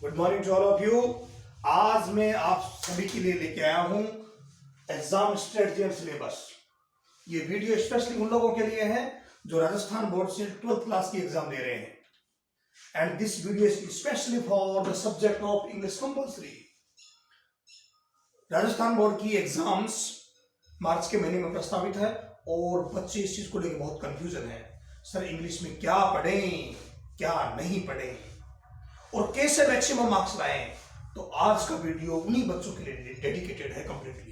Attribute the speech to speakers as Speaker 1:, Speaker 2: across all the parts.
Speaker 1: Good morning to all of you. आज मैं आप सभी के लिए लेके आया हूं एग्जाम स्ट्रेटजी एंड सिलेबस। ये वीडियो स्पेशली उन लोगों के लिए है जो राजस्थान बोर्ड से 12th क्लास की एग्जाम दे रहे हैं। And this video is specially for the subject of English compulsory. Rajasthan board की एग्जाम्स मार्च के महीने में प्रस्तावित है और बच्चे इस चीज को लेकर बहुत कंफ्यूजन है। सर इंग्लिश में क्या पढ़ें, क्या नहीं पढ़ें और कैसे मैक्सिमम मार्क्स लाएं। तो आज का वीडियो उन्हीं बच्चों के लिए डेडिकेटेड है कंप्लीटली।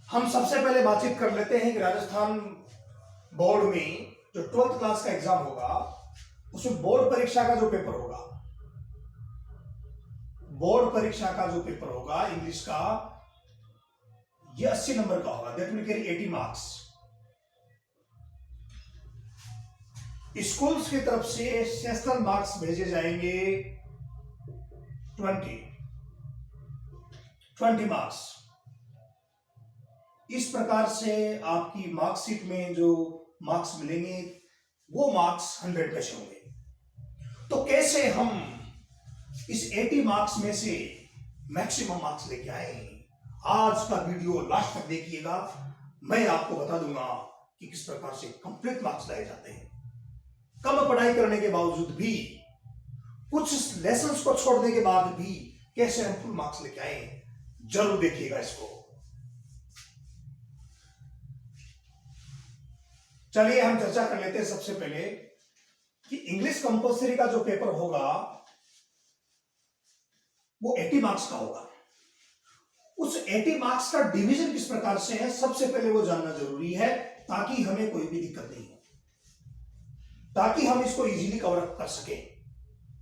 Speaker 1: हम सबसे पहले बातचीत कर लेते हैं कि राजस्थान बोर्ड में जो 12th क्लास का एग्जाम होगा उसमें बोर्ड परीक्षा का जो पेपर होगा, बोर्ड परीक्षा का जो पेपर होगा इंग्लिश का, ये 80 नंबर का होगा। That will carry 80 marks. Schools की तरफ से सेशनल मार्क्स भेजे जाएंगे 20 मार्क्स। इस प्रकार से आपकी मार्कशीट में जो मार्क्स मिलेंगे वो मार्क्स 100 में से होंगे। तो कैसे हम इस 80 मार्क्स में से मैक्सिमम मार्क्स लेके आए, आज का वीडियो लास्ट तक देखिएगा। मैं आपको बता दूंगा कि किस प्रकार से कंप्लीट मार्क्स लाए जाते हैं। कम पढ़ाई करने के बावजूद भी, कुछ लेसन्स को छोड़ने के बाद भी कैसे हम फुल मार्क्स लेके आए, जरूर देखिएगा इसको। चलिए हम चर्चा कर लेते हैं सबसे पहले कि इंग्लिश कंपल्सरी का जो पेपर होगा वो 80 मार्क्स का होगा। उस 80 मार्क्स का डिवीजन किस प्रकार से है, सबसे पहले वो जानना जरूरी है ताकि हमें कोई भी दिक्कत नहीं हो, ताकि हम इसको इजीली कवर अप कर सके।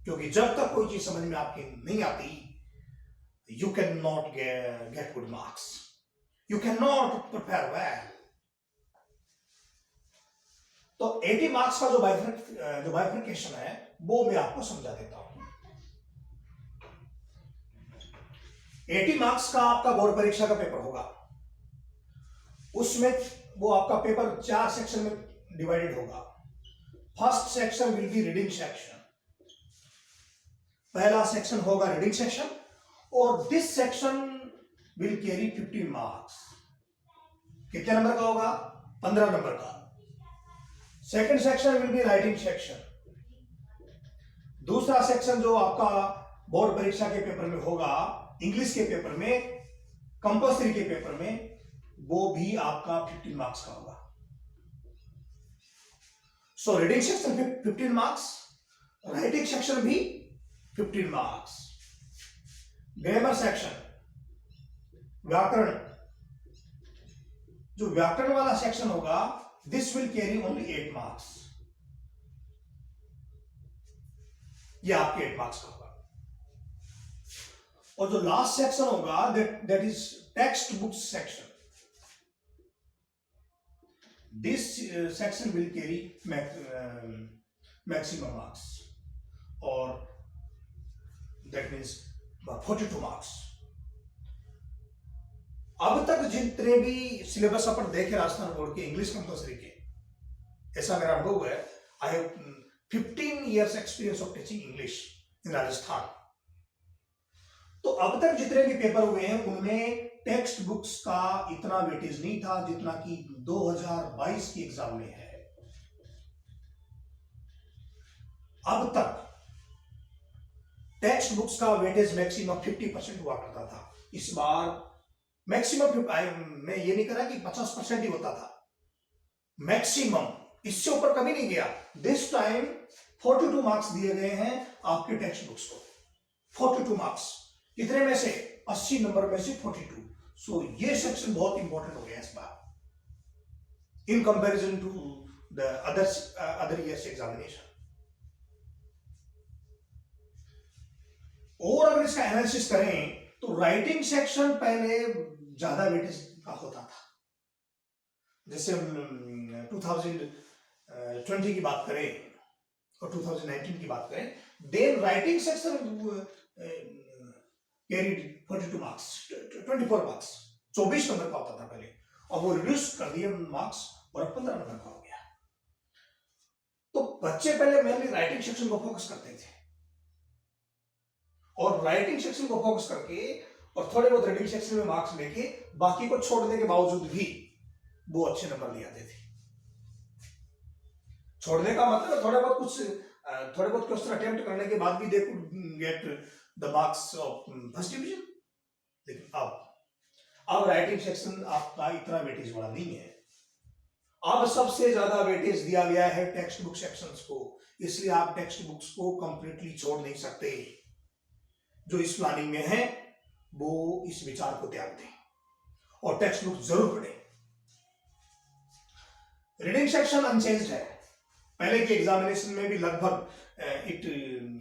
Speaker 1: क्योंकि जब तक कोई चीज समझ में आपके नहीं आती, you can not get good marks, you can not prepare well. तो 80 मार्क्स का जो बाइफर्केशन है वो मैं आपको समझा देता हूं। 80 मार्क्स का आपका बोर्ड परीक्षा का पेपर होगा। उसमें वो आपका पेपर 4 सेक्शन में डिवाइडेड होगा। First section will be reading section. पहला सेक्शन होगा रीडिंग सेक्शन और this section will carry 15 marks. कितने नंबर का होगा? 15 नंबर का। Second section will be writing section. दूसरा सेक्शन जो आपका बोर्ड परीक्षा के पेपर में होगा, इंग्लिश के पेपर में, कंपल्सरी के पेपर में, वो भी आपका 15 मार्क्स का होगा। So reading section 15 marks, writing section भी 15 मार्क्स। ग्रामर सेक्शन, व्याकरण, जो व्याकरण वाला सेक्शन होगा, this will carry only 8 marks. ये आपके 8 मार्क्स का होगा। और जो लास्ट सेक्शन होगा that is text books section. This section will carry maximum marks, or that means 42 marks. अब तक जितने भी सिलेबस अपन देखे राजस्थान बोर्ड के इंग्लिश कंपल्सरी के, ऐसा मेरा अनुभव है। I have 15 years experience of teaching English in Rajasthan. तो अब तक जितने भी पेपर हुए हैं उनमें टेक्स्ट बुक्स का इतना वेटेज नहीं था जितना कि 2022 की एग्जाम में है। अब तक टेक्स्ट बुक्स का वेटेज मैक्सिमम 50% हुआ करता था। इस बार मैक्सिमम, मैं ये नहीं करा कि 50% ही होता था, मैक्सिमम, इससे ऊपर कभी नहीं गया। दिस टाइम 42 मार्क्स दिए गए हैं आपके टेक्स्ट बुक्स को। 42 मार्क्स कितने में से? 80 नंबर में से 42। सो ये सेक्शन बहुत इंपॉर्टेंट हो गया इस बार in comparison to the other years examination. और अगर इसका एनालिसिस करें तो राइटिंग सेक्शन पहले ज्यादा वेटेज का होता था। जैसे 2020 की बात करें और 2019 की बात करें, then writing section carried 42 marks, 24 marks, 24 number का होता था पहले, और वो रिड्यूस कर दिए मार्क्स और 15 नंबर का हो गया। तो बच्चे पहले मेनली राइटिंग सेक्शन को फोकस करते थे, और राइटिंग सेक्शन को फोकस करके और थोड़े बहुत रीडिंग सेक्शन में मार्क्स लेके बाकी को छोड़ने के बावजूद भी वो अच्छे नंबर ले आते थे। छोड़ने का मतलब थोड़े बहुत क्वेश्चन अटेम्प्ट करने के बाद भी they could get the marks of first division. लेकिन अब राइटिंग सेक्शन आपका इतना वेटेज वाला नहीं है। अब सबसे ज्यादा वेटेज दिया गया है टेक्स्ट बुक सेक्शंस को, इसलिए आप टेक्स्ट बुक्स को कंप्लीटली छोड़ नहीं सकते। जो इस प्लानिंग में है वो इस विचार को त्याग दें और टेक्स्ट बुक जरूर पढ़ें। रीडिंग सेक्शन अनचेंज्ड है, पहले के एग्जामिनेशन में भी लगभग इट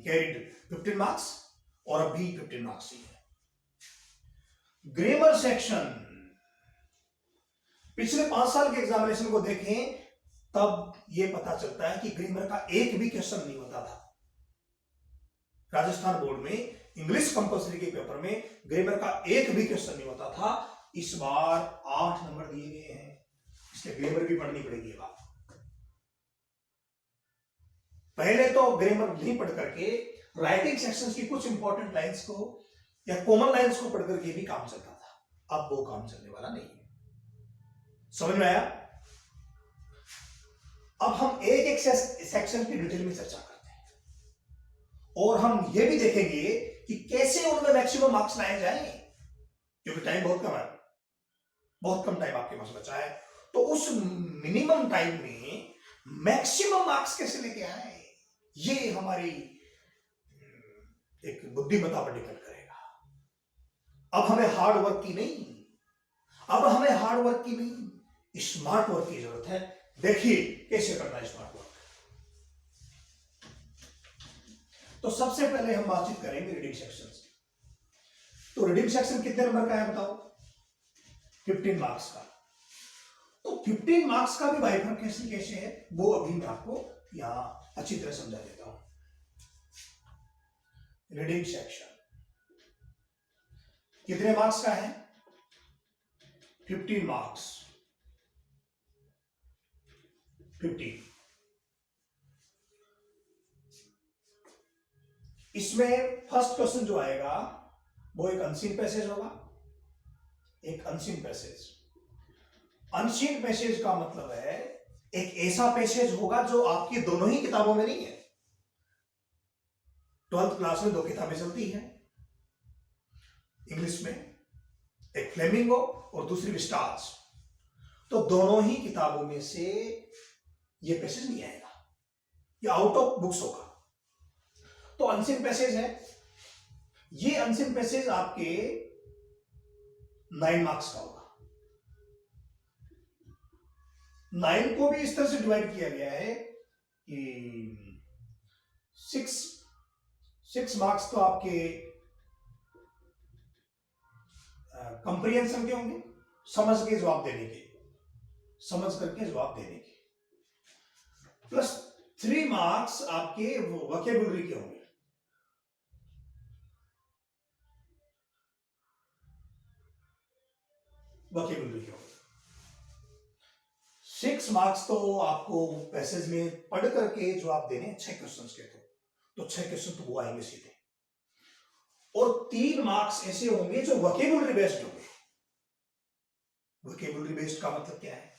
Speaker 1: कैरिड 15 मार्क्स और अब भी 15 मार्क्स ही है। ग्रामर सेक्शन, पिछले 5 साल के एग्जामिनेशन को देखें तब यह पता चलता है कि ग्रामर का एक भी क्वेश्चन नहीं होता था। राजस्थान बोर्ड में इंग्लिश कंपल्सरी के पेपर में ग्रामर का एक भी क्वेश्चन नहीं होता था। इस बार 8 नंबर दिए गए हैं, इसलिए ग्रामर भी पढ़नी पड़ेगी। अब पहले तो ग्रामर नहीं पढ़ करके राइटिंग सेक्शंस की कुछ इंपॉर्टेंट लाइंस को या कॉमन लाइंस को पढ़ करके भी काम चलता था, अब वो काम चलने वाला नहीं है। समझ में आया? अब हम एक एक सेक्शन की डिटेल में चर्चा करते हैं और हम ये भी देखेंगे कि कैसे उनमें मैक्सिमम मार्क्स लाए जाएं, क्योंकि टाइम बहुत कम है, बहुत कम टाइम आपके पास बचा है। तो उस मिनिमम टाइम में मैक्सिमम मार्क्स कैसे लेके आए, ये हमारी एक बुद्धिमत्ता पर डिपेंड करेगा। अब हमें हार्ड वर्क की नहीं, स्मार्ट वर्क की जरूरत है। देखिए कैसे करना है स्मार्ट वर्क। तो सबसे पहले हम बातचीत करेंगे रीडिंग सेक्शन की। तो रीडिंग सेक्शन कितने नंबर का है बताओ? 15 मार्क्स का। तो 15 मार्क्स का भी बाइफर्केशन कैसे है वो अभी मैं आपको यहां अच्छी तरह समझा देता हूं। रीडिंग सेक्शन कितने मार्क्स का है? 15 मार्क्स। 15। इसमें फर्स्ट क्वेश्चन जो आएगा वो एक अनसीन पैसेज होगा, एक अनसीन पैसेज। अनसीन पैसेज का मतलब है एक ऐसा पैसेज होगा जो आपकी दोनों ही किताबों में नहीं है। 12th क्लास में 2 किताबें चलती हैं इंग्लिश में, एक फ्लेमिंगो और दूसरी विस्टार्स। तो दोनों ही किताबों में से ये पैसेज नहीं आएगा, ये आउट ऑफ बुक्स होगा। तो अनसीन पैसेज है, ये अनसीन पैसेज आपके 9 मार्क्स का होगा। 9 को भी इस तरह से डिवाइड किया गया है कि 6 मार्क्स तो आपके कंप्रिहेंशन के होंगे, समझ के जवाब देने के, समझ करके जवाब देने के, प्लस 3 मार्क्स आपके वोकैबुलरी के होंगे। वोकैबुलरी के होंगे। 6 मार्क्स तो आपको पैसेज में पढ़ करके जवाब देने 6 क्वेश्चंस के। तो 6 क्वेश्चन तो वो आएंगे सीधे, और 3 मार्क्स ऐसे होंगे जो वोकैबुलरी बेस्ड होंगे। वोकैबुलरी बेस्ड का मतलब क्या है?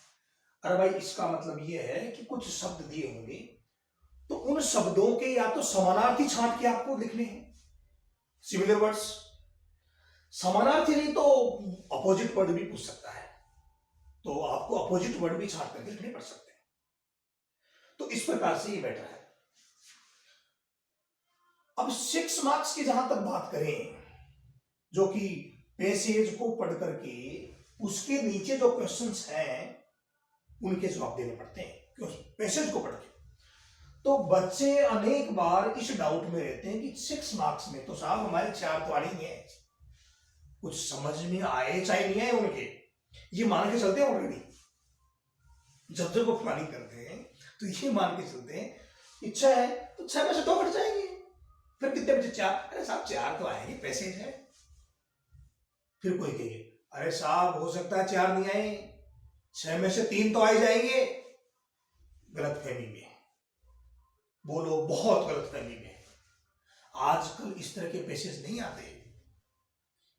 Speaker 1: अरे भाई इसका मतलब ये है कि कुछ शब्द दिए होंगे तो उन शब्दों के या तो समानार्थी छांट के आपको लिखने हैं, सिमिलर वर्ड्स। समानार्थी नहीं तो अपोजिट वर्ड भी पूछ सकता है, तो आपको अपोजिट वर्ड भी छांट करके लिखने पड़ सकते हैं। तो इस प्रकार से ये बेटर है। अब 6 मार्क्स की जहां तक बात करें, जो कि पैसेज को पढ़ करके उसके नीचे जो क्वेश्चंस हैं उनके जवाब देने पड़ते हैं पैसेज को पढ़ के। तो बच्चे अनेक बार इस डाउट में रहते हैं कि 6 मार्क्स में तो साहब हमारे 4 तो आने ही है, कुछ समझ में आए चाहे नहीं आए उनके, ये मान के चलते हैं ऑलरेडी। जब वो प्लानिंग करते हैं तो ये मान के चलते हैं इच्छा है तो 6 में से 2 कट जाएंगे, फिर कितने बचे? 4। अरे साहब 4 तो आएंगे, पैसेज है। फिर कोई कहेंगे अरे साहब हो सकता है 4 नहीं आए, 6 में से 3 तो आ जाएंगे। गलत फहमी में, वो लोग बहुत गलतफहमी में हैं। आजकल इस तरह के पैसेज नहीं आते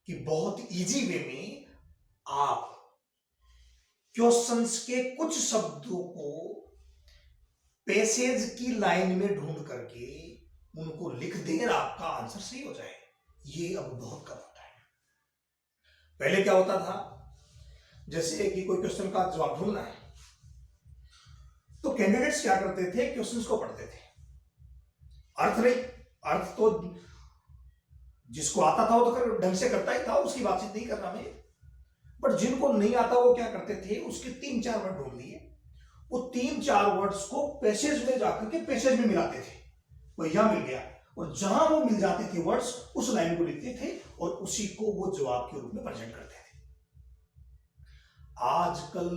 Speaker 1: कि बहुत इजी वे में आप क्वेश्चंस के कुछ शब्दों को पैसेज की लाइन में ढूंढ करके उनको लिख दें और आपका आंसर सही हो जाए। ये अब बहुत कम होता है। पहले क्या होता था, जैसे कि कोई क्वेश्चन का जवाब ढूंढना है तो कैंडिडेट्स क्या करते थे, क्वेश्चंस को पढ़ते थे, अर्थ नहीं, अर्थ तो जिसको आता था वो तो फिर ढंग से करता ही था, उसकी बातचीत नहीं कर रहा मैं, बट जिनको नहीं आता वो क्या करते थे, उसके 3-4 वर्ड ढूंढ लिए, वो 3-4 वर्ड्स को पैसेज में जाकर के पैसेज में मिलाते थे। वो यहां मिल गया और जहां वो मिल जाते थे वर्ड्स, उस लाइन को लिखते थे और उसी को वो जवाब के रूप में प्रेजेंट करते थे। आजकल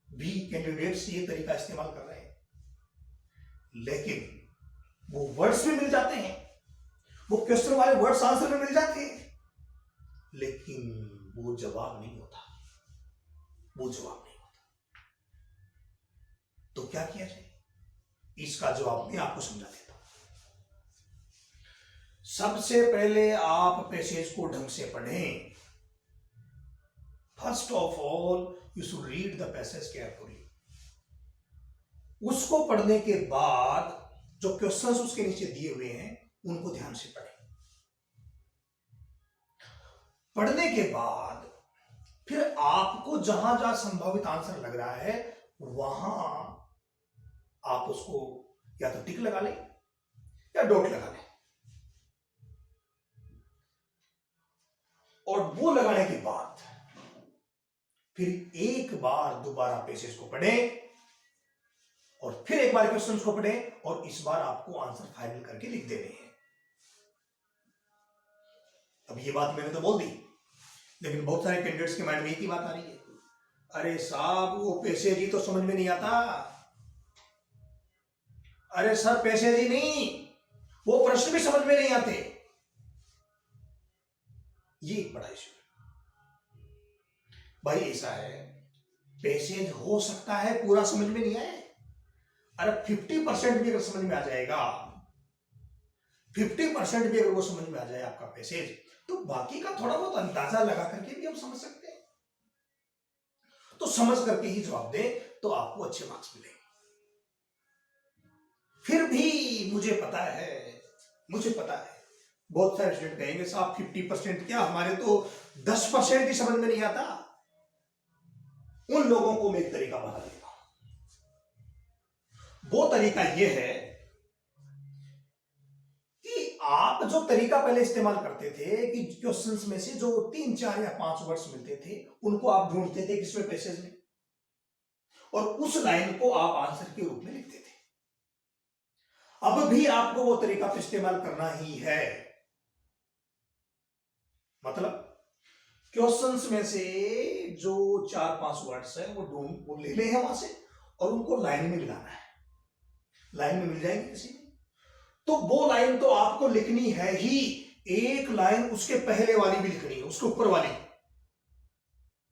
Speaker 1: भी कैंडिडेट्स ये तरीका इस्तेमाल कर रहे हैं, लेकिन वो वर्ड्स में मिल जाते हैं, वो क्वेश्चन वाले वर्ड्स आंसर में मिल जाते हैं, लेकिन वो जवाब नहीं होता, वो जवाब नहीं होता। तो क्या किया जाए, इसका जवाब मैं आपको समझा देता हूं। सबसे पहले आप पैसेज को ढंग से पढ़ें। First of all you should read the passage carefully. उसको पढ़ने के बाद जो क्वेश्चंस उसके नीचे दिए हुए हैं उनको ध्यान से पढ़ें। पढ़ने के बाद फिर आपको जहां जहां संभावित आंसर लग रहा है वहां आप उसको या तो टिक लगा लें या डॉट लगा लें, और वो लगाने के बाद फिर एक बार दोबारा पैसेज को पढ़ें और फिर एक बार क्वेश्चन को पढ़ें, और इस बार आपको आंसर फाइनल करके लिख देने हैं। अब ये बात मैंने तो बोल दी, लेकिन बहुत सारे कैंडिडेट्स के माइंड में एक ही बात आ रही है, अरे साहब वो पैसेज ही तो समझ में नहीं आता। अरे सर पैसेज ही नहीं, वो प्रश्न भी समझ में नहीं आते। ये एक बड़ा इश्यू है भाई। ऐसा है, पैसेज हो सकता है पूरा समझ में नहीं आए, अरे 50% भी अगर समझ में आ जाएगा, 50% भी अगर वो समझ में आ जाए आपका पैसेज, तो बाकी का थोड़ा बहुत अंदाजा लगा करके भी हम समझ सकते हैं। तो समझ करके ही जवाब दें तो आपको अच्छे मार्क्स मिलेंगे। फिर भी मुझे पता है बहुत सारे स्टूडेंट कहेंगे साहब 50% क्या, हमारे तो 10% ही समझ में नहीं आता। उन लोगों को मैं एक तरीका बता देता हूं। वो तरीका यह है कि आप जो तरीका पहले इस्तेमाल करते थे कि क्वेश्चंस में से जो 3-4 या 5 वर्ड्स मिलते थे उनको आप ढूंढते थे किसमें, पैसेज में, और उस लाइन को आप आंसर के रूप में लिखते थे। अब भी आपको वो तरीका तो इस्तेमाल करना ही है। मतलब क्वेश्चंस में से जो 4-5 वर्ड्स है वो ले ले हैं वहां से और उनको लाइन में मिलाना है। लाइन में मिल जाएंगे किसी में, तो वो लाइन तो आपको लिखनी है ही, एक लाइन उसके पहले वाली भी लिखनी है, उसके ऊपर वाली।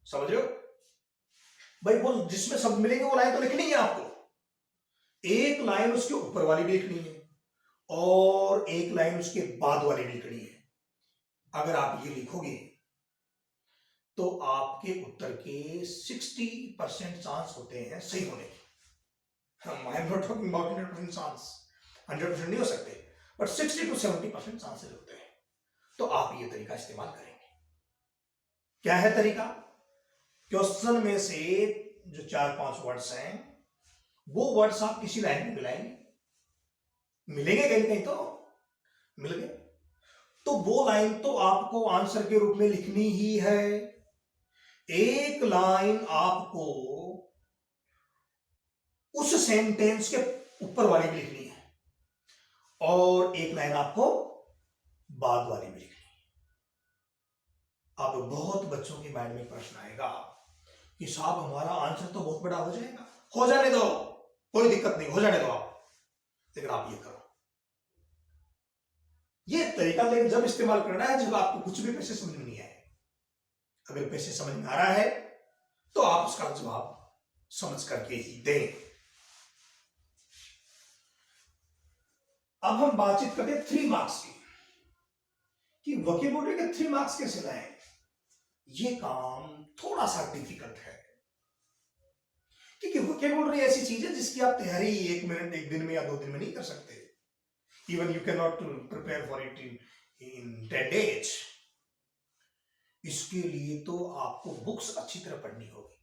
Speaker 1: समझ रहे हो भाई, वो जिसमें सब मिलेंगे वो लाइन तो लिखनी है आपको। एक लाइन उसके ऊपर वाली भी लिखनी है और एक लाइन उसके बाद वाली भी लिखनी है। अगर आप ये लिखोगे तो आपके उत्तर के 60% चांस होते हैं सही होने के। I am not talking about 100% chance, 100% नहीं हो सकते, बट 60 to 70% चांसेस होते हैं। तो आप ये तरीका इस्तेमाल करेंगे। क्या है तरीका? क्वेश्चन में से जो 4-5 वर्ड्स हैं वो वर्ड्स आप किसी लाइन में मिलाएंगे, मिलेंगे कहीं कहीं तो मिल गए, तो वो लाइन तो आपको आंसर के रूप में लिखनी ही है। एक लाइन आपको उस सेंटेंस के ऊपर वाली भी लिखनी है और एक लाइन आपको बाद वाली भी लिखनी है। अब बहुत बच्चों के माइंड में प्रश्न आएगा कि साहब हमारा आंसर तो बहुत बड़ा हो जाएगा। हो जाने दो, कोई दिक्कत नहीं, हो जाने दो आप, लेकिन आप ये करो। ये तरीका लेकिन जब इस्तेमाल करना है जब आपको कुछ भी पैसे समझ में नहीं आए। अगर पैसे समझ में आ रहा है तो आप उसका जवाब समझ करके ही दें। अब हम बातचीत करते हैं 3 मार्क्स की, कि वोकैबुलरी के 3 मार्क्स कैसे लाएं। ये काम थोड़ा सा डिफिकल्ट है, क्योंकि वोकैबुलरी ऐसी चीज है जिसकी आप तैयारी 1 मिनट 1 दिन में या 2 दिन में नहीं कर सकते। Even you can not prepare for it in 10 days. इसके लिए तो आपको बुक्स अच्छी तरह पढ़नी होगी।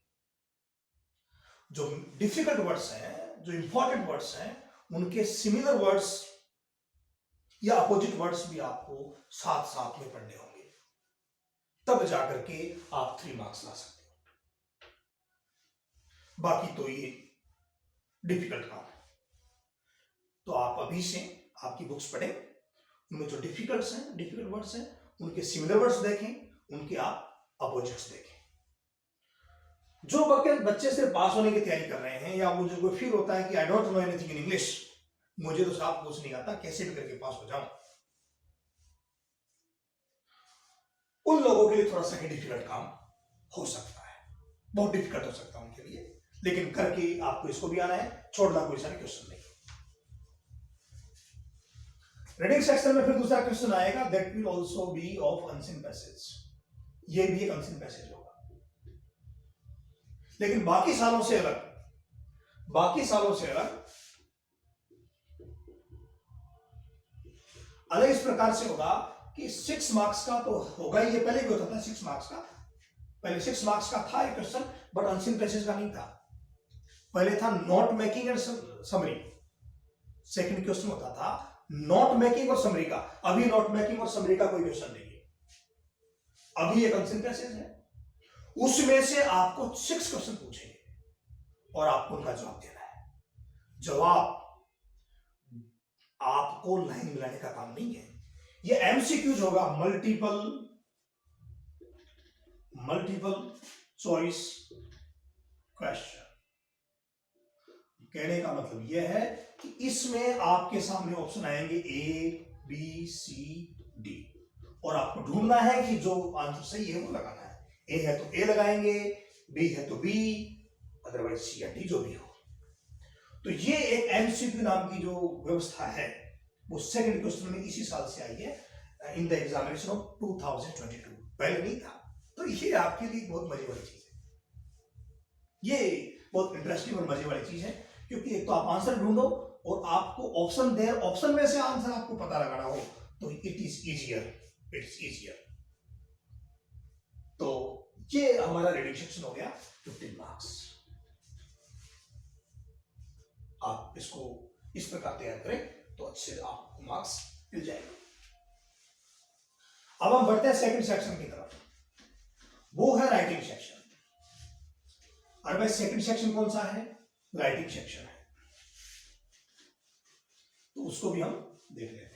Speaker 1: जो डिफिकल्ट वर्ड्स हैं, जो इंपॉर्टेंट वर्ड्स हैं, उनके सिमिलर वर्ड्स या अपोजिट वर्ड्स भी आपको साथ साथ में पढ़ने होंगे, तब जाकर के आप 3 मार्क्स ला सकते हो। बाकी तो ये डिफिकल्ट काम है। तो आप अभी से आपकी बुक्स पढ़ें, उनमें जो डिफिकल्ट वर्ड्स हैं, उनके सिमिलर वर्ड्स देखें, उनके आप अपोजिट्स देखें। जो बच्चे से पास होने की तैयारी कर रहे हैं, या मुझे कोई फील होता है कि I don't know anything in English, मुझे तो साफ कुछ नहीं आता, कैसे भी करके पास हो जाऊं, उन लोगों के लिए थोड़ा सा डिफिकल्ट काम हो सकता है, बहुत डिफिकल्ट हो सकता है उनके लिए, लेकिन करके आपको इसको भी आना है, छोड़ना कोई सारे क्वेश्चन नहीं। रीडिंग सेक्शन में फिर दूसरा क्वेश्चन आएगा, that will also be of unseen passage. ये भी एक अनसीन पैसेज होगा, लेकिन बाकी सालों से अलग इस प्रकार से होगा कि 6 मार्क्स का तो होगा ही, ये पहले भी होता था 6 मार्क्स का। पहले 6 मार्क्स का था एक क्वेश्चन, बट अनसीन पैसेज का नहीं था। पहले था note making and summary, second question होता था नोट मेकिंग और समरी का। अभी नोट मेकिंग और समरी का कोई क्वेश्चन नहीं है, अभी एक अनसीन पैसेज है, उसमें से आपको 6 क्वेश्चन पूछेंगे और आपको उनका जवाब देना है। जवाब आपको लाइन मिलाने का काम नहीं है, ये एमसीक्यूज होगा, मल्टीपल चॉइस क्वेश्चन। कहने का मतलब यह है कि इसमें आपके सामने ऑप्शन आएंगे ए बी सी डी, और आपको ढूंढना है कि जो आंसर सही है वो लगाना है। ए है तो ए लगाएंगे, बी है तो बी, अदरवाइज सी या डी जो भी हो। तो ये एक एमसीक्यू नाम की जो व्यवस्था है, वो सेकंड क्वेश्चन में इसी साल से आई है इन द एग्जामिनेशन ऑफ 2022, पहले नहीं था। तो ये आपके लिए बहुत मजे वाली चीज है, ये बहुत इंटरेस्टिंग और मजे वाली चीज है, क्योंकि एक तो आप आंसर ढूंढो और आपको ऑप्शन में से आंसर आपको पता लगाना हो, तो इट इज इजियर। तो ये हमारा रीडिंग सेक्शन हो गया 15 मार्क्स। आप इसको इस प्रकार तैयार करें तो अच्छे आपको मार्क्स मिल जाएंगे। अब हम बढ़ते हैं सेकंड सेक्शन की तरफ, वो है राइटिंग सेक्शन। और भाई सेकंड सेक्शन कौन सा है? राइटिंग सेक्शन है, तो उसको भी हम देख लेते हैं।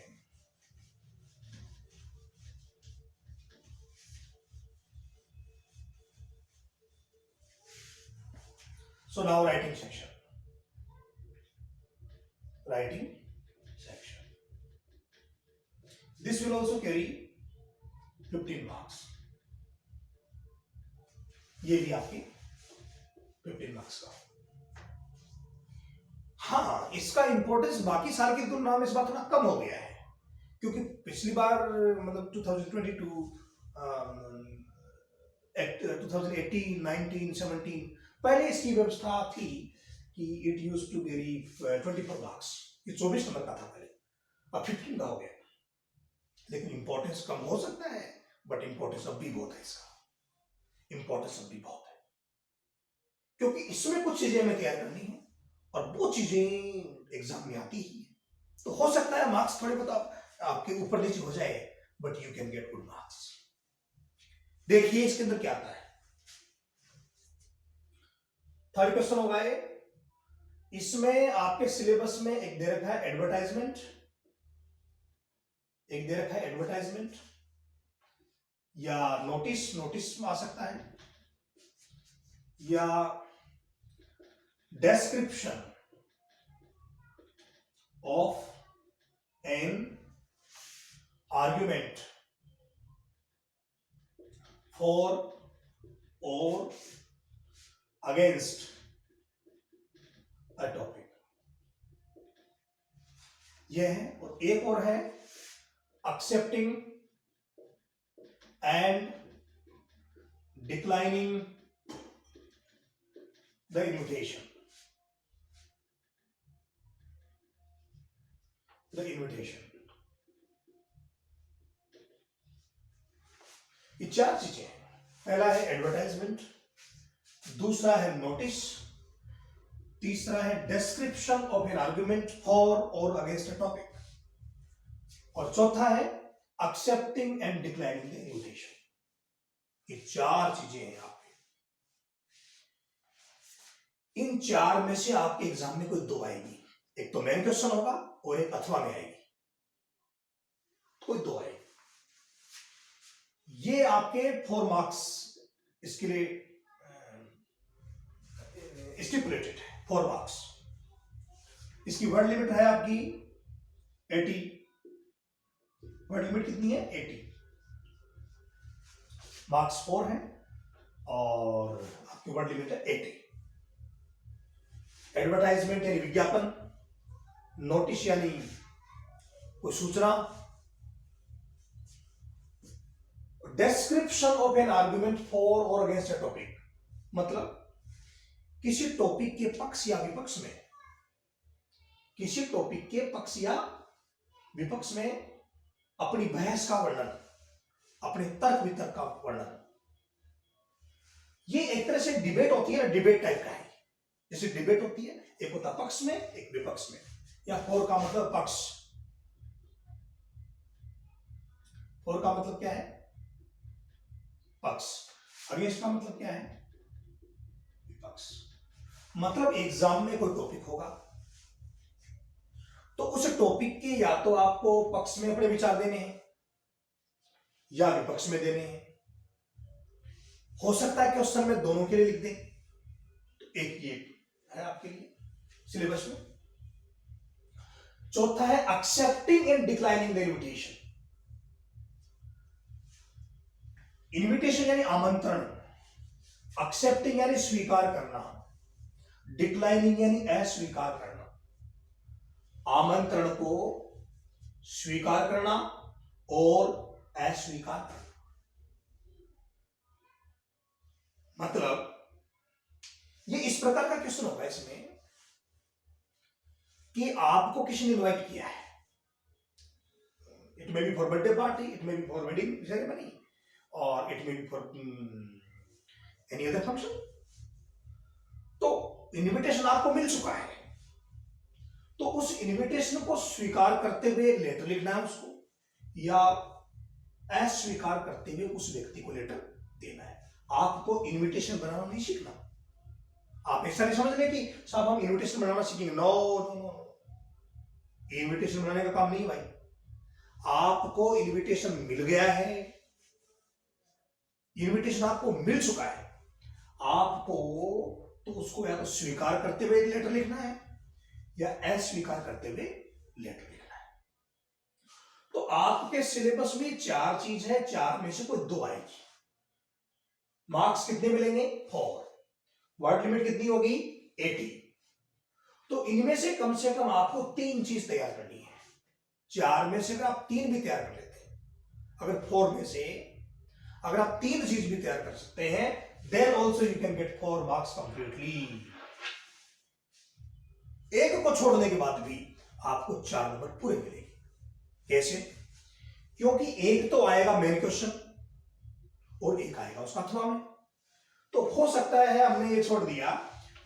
Speaker 1: So now writing section. This will also carry 15 marks. ये भी आपके 15 मार्क्स का। हाँ, इसका इंपॉर्टेंस बाकी साल की तुलना में इस बार थोड़ा कम हो गया है, क्योंकि पिछली बार मतलब 2022, 2018, 19, 17 पहले इसकी व्यवस्था थी कि it used to vary 24 marks, ये 24 नंबर का था पहले, अब 15 का हो गया। लेकिन इंपॉर्टेंस कम हो सकता है, बट इंपॉर्टेंस अब भी बहुत है, इसका इंपॉर्टेंस अब भी बहुत है, क्योंकि इसमें कुछ चीजें हमें तैयार करनी है और वो चीजें एग्जाम में आती ही है। तो हो सकता है मार्क्स थोड़े बहुत आपके ऊपर नीचे हो जाए, but you can get good marks. देखिए इसके अंदर क्या आता है। थर्ड क्वेश्चन होगा ये, इसमें आपके सिलेबस में एक दे रखा है एडवर्टाइजमेंट, या नोटिस में आ सकता है, या description of an argument for or against a topic। यह है, और एक और है accepting and declining the invitation. ये चार चीजें हैं। पहला है एडवर्टाइजमेंट, दूसरा है नोटिस, तीसरा है description of an argument for और अगेंस्ट अ टॉपिक, और चौथा है accepting and declining the invitation. ये चार चीजें हैं आपके। इन चार में से आपके एग्जाम में कोई दो आएगी, एक तो मेन क्वेश्चन होगा और एक अथवा में आएगी, कोई दो आएगी। ये आपके 4 मार्क्स इसके लिए स्टिपुलेटेड है, 4 मार्क्स। इसकी वर्ड लिमिट है आपकी 80। वर्ड लिमिट कितनी है? 80 मार्क्स 4 है और आपकी वर्ड लिमिट है 80। एडवर्टाइजमेंट यानी विज्ञापन, नोटिस यानी कोई सूचना, description of an argument for और अगेंस्ट अ टॉपिक, मतलब किसी टॉपिक के पक्ष या विपक्ष में, किसी टॉपिक के पक्ष या विपक्ष में अपनी बहस का वर्णन, अपने तर्क वितर्क का वर्णन। ये एक तरह से डिबेट होती है ना, डिबेट टाइप का है। जैसे डिबेट होती है, एक होता पक्ष में, एक विपक्ष में। या फॉर का मतलब पक्ष, फॉर का मतलब क्या है? पक्ष। अगेंस्ट का मतलब क्या है? विपक्ष। मतलब एग्जाम में कोई टॉपिक होगा तो उस टॉपिक के या तो आपको पक्ष में अपने विचार देने हैं या विपक्ष में देने हैं। हो सकता है क्वेश्चन में दोनों के लिए लिख दें, तो एक ये है आपके लिए सिलेबस में। चौथा है accepting and declining the invitation. Invitation यानी आमंत्रण, एक्सेप्टिंग यानी स्वीकार करना, डिक्लाइनिंग यानी अस्वीकार करना। आमंत्रण को स्वीकार करना और अस्वीकार करना, मतलब ये इस प्रकार का क्वेश्चन होगा इसमें कि आपको किसी ने इनवाइट किया है, it may be for birthday party, it may be for wedding ceremony, और it may be for any other function. तो इनविटेशन आपको मिल चुका है, तो उस इनविटेशन को स्वीकार करते हुए लेटर लिखना है उसको, या अस्वीकार करते हुए उस व्यक्ति को लेटर देना है। आपको इनविटेशन बनाना नहीं सीखना। आप ऐसा नहीं समझ लें कि साहब हम इनविटेशन बनाना सीखेंगे। नो नो नो, इनविटेशन बनाने का काम नहीं भाई। आपको इनविटेशन मिल गया है, इनविटेशन आपको मिल चुका है, आपको तो उसको या तो स्वीकार करते हुए लेटर लिखना है या अस्वीकार करते हुए लेटर लिखना है। तो आपके सिलेबस में 4 चीज है, 4 में से कोई 2 आएगी। मार्क्स कितने मिलेंगे? 4। वर्ड लिमिट कितनी होगी? 80। तो इनमें से कम आपको 3 चीज तैयार करनी है। 4 में से अगर आप 3 भी तैयार कर लेते हैं, अगर 4 में से अगर आप 3 चीज भी तैयार कर सकते हैं, then also you can get 4 marks completely. एक को छोड़ने के बाद भी आपको 4 नंबर पूरे मिलेंगे। कैसे? क्योंकि एक तो आएगा मेन क्वेश्चन और एक आएगा उसका अथवा में। तो हो सकता है हमने ये छोड़ दिया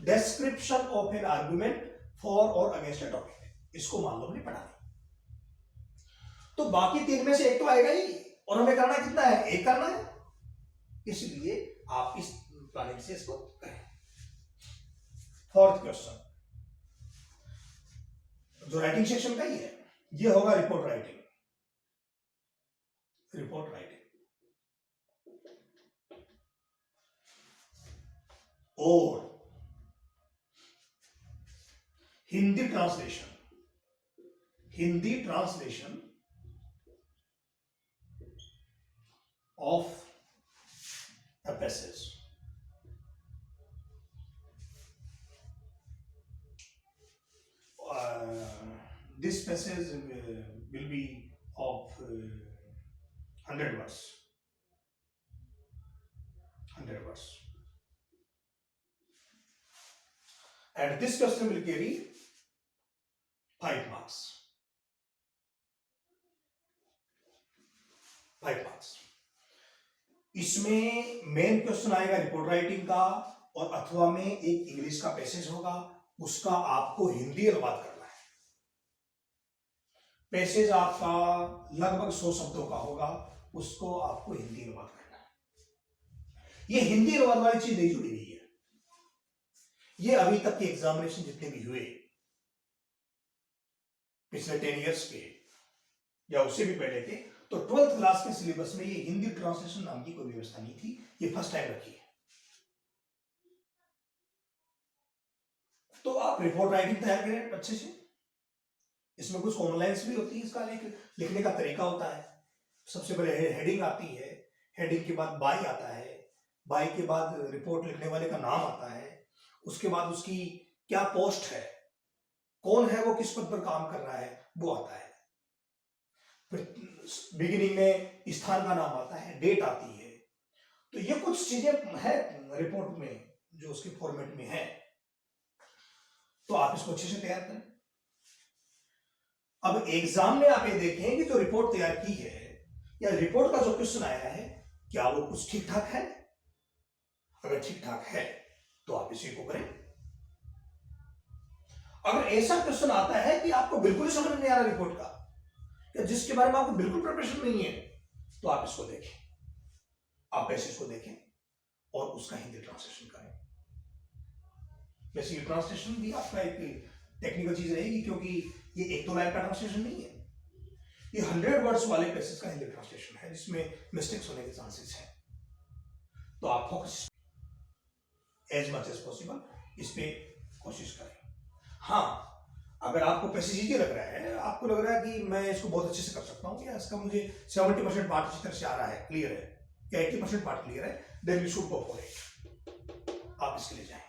Speaker 1: description of an argument for और अगेंस्ट अ टॉपिक, इसको मान लो हमने पढ़ा नहीं, तो बाकी 3 में से एक तो आएगा ही, और हमें करना कितना है? एक करना है। इसलिए आप इस प्लानिंग से इसको करें। 4th क्वेश्चन जो राइटिंग सेक्शन का ही है, ये होगा रिपोर्ट राइटिंग। रिपोर्ट राइटिंग और Hindi translation, Hindi translation of a passage। this passage will be of 100 words. 100 words. And this question will carry 5 marks. 5 marks. इसमें मेन क्वेश्चन आएगा रिपोर्ट राइटिंग का, और अथवा में एक इंग्लिश का पैसेज होगा, उसका आपको हिंदी अनुवाद करना है। पैसेज आपका लगभग 100 शब्दों का होगा, उसको आपको हिंदी अनुवाद करना है। ये हिंदी अनुवाद वाली चीज नहीं जुड़ी हुई है। ये अभी तक के एग्जामिनेशन जितने भी हुए पिछले 10 इयर्स के या उससे भी पहले के, तो 12th क्लास के सिलेबस में ये हिंदी ट्रांसलेशन नाम की कोई व्यवस्था नहीं थी। ये फर्स्ट टाइम रखी है। तो आप रिपोर्ट राइटिंग तैयार करें अच्छे से। इसमें कुछ कॉमन लाइन्स भी होती है, इसका लिखने का तरीका होता है। सबसे पहले हेडिंग आती है, हेडिंग के बाद बाई आता है, बाई के बाद रिपोर्ट लिखने वाले का नाम आता है, उसके बाद उसकी क्या पोस्ट है, कौन है वो, किस पद पर काम कर रहा है, वो आता है। फिर बिगिनिंग में स्थान का नाम आता है, डेट आती है। तो ये कुछ चीजें है रिपोर्ट में जो उसके फॉर्मेट में है। तो आप इसको अच्छे से तैयार करें। अब एग्जाम में आप ये देखें कि जो रिपोर्ट तैयार की है या रिपोर्ट का जो क्वेश्चन आया है, क्या वो कुछ ठीक ठाक है? अगर ठीक ठाक है तो आप इसी को करें। अगर ऐसा क्वेश्चन आता है कि आपको बिल्कुल समझ नहीं आ रहा रिपोर्ट का, या जिसके बारे में आपको बिल्कुल प्रिपरेशन नहीं है, तो आप इसको देखें, आप पैसेज को देखें और उसका हिंदी ट्रांसलेशन करें। वैसे ये ट्रांसलेशन भी आपका एक टेक्निकल चीज रहेगी, क्योंकि ये 1-2 लाइन का ट्रांसलेशन नहीं है। ये 100 वर्ड्स वाले पैसेज का हिंदी ट्रांसलेशन है, जिसमें मिस्टेक्स होने के चांसेस हैं। तो आप focus as much as possible इस पे कोशिश करें। हाँ, अगर आपको पैसेज इजी लग रहा है, आपको लग रहा है कि मैं इसको बहुत अच्छे से कर सकता हूँ, या इसका मुझे 70% पार्ट अच्छी तरह से आ रहा है, क्लियर है, या 80% पार्ट क्लियर है, then you should go for it. आप इसके लिए जाएं।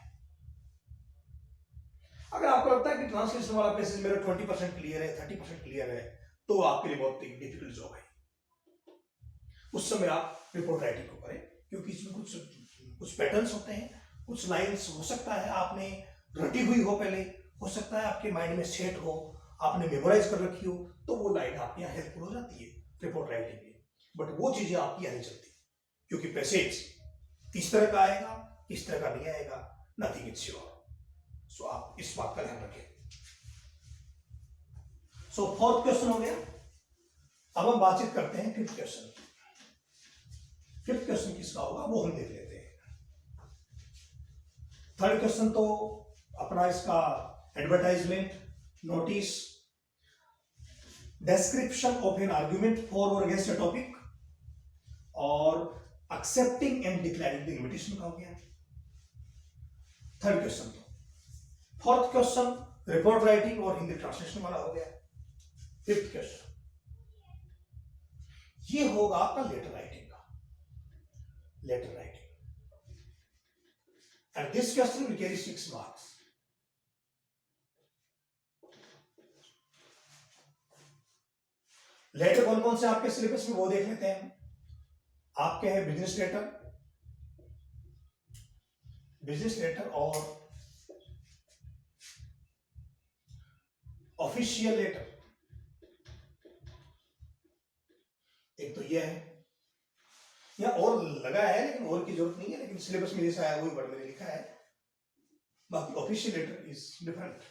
Speaker 1: अगर आपको लगता है कि ट्रांसलेशन वाला पैसेज मेरा 20% क्लियर है, 30% क्लियर है, तो आपके लिए बहुत डिफिकल्ट जॉब है। उस समय आप रिपोर्ट राइटिंग को करें, क्योंकि इसमें कुछ पैटर्न्स होते हैं, कुछ लाइंस हो सकता है आपने रटी हुई हो पहले, हो सकता है आपके माइंड में सेट हो, आपने मेमोराइज कर रखी हो, तो वो लाइन आपके यहाँ हेल्पफुल हो जाती है रिपोर्ट राइटिंग में। बट वो चीजें आपकी यहाँ नहीं चलती, क्योंकि पैसेज किस तरह का आएगा, किस तरह का नहीं आएगा, नथिंग इज श्योर। सो आप इस बात का ध्यान रखें। सो 4th क्वेश्चन हो गया। अब हम बातचीत करते हैं 5th क्वेश्चन। 5th क्वेश्चन किसका होगा वो हम देख लेते हैं। 3rd क्वेश्चन तो अपना इसका advertisement, notice, description of an argument for or against a topic, और accepting and declaring the invitation का हो गया 3rd क्वेश्चन। तो 4th क्वेश्चन रिपोर्ट राइटिंग और हिंदी ट्रांसलेशन वाला हो गया। 5th क्वेश्चन ये होगा आपका लेटर राइटिंग का, letter writing, and this question will carry 6 marks. Letter कौन कौन से आपके सिलेबस में वो देख लेते हैं। आपके हैं बिजनेस लेटर, और ऑफिशियल लेटर। एक तो ये है, या और लगा है लेकिन और की जरूरत नहीं है, लेकिन सिलेबस में जैसा है वही वर्ड में लिखा है। बाकी official letter is different.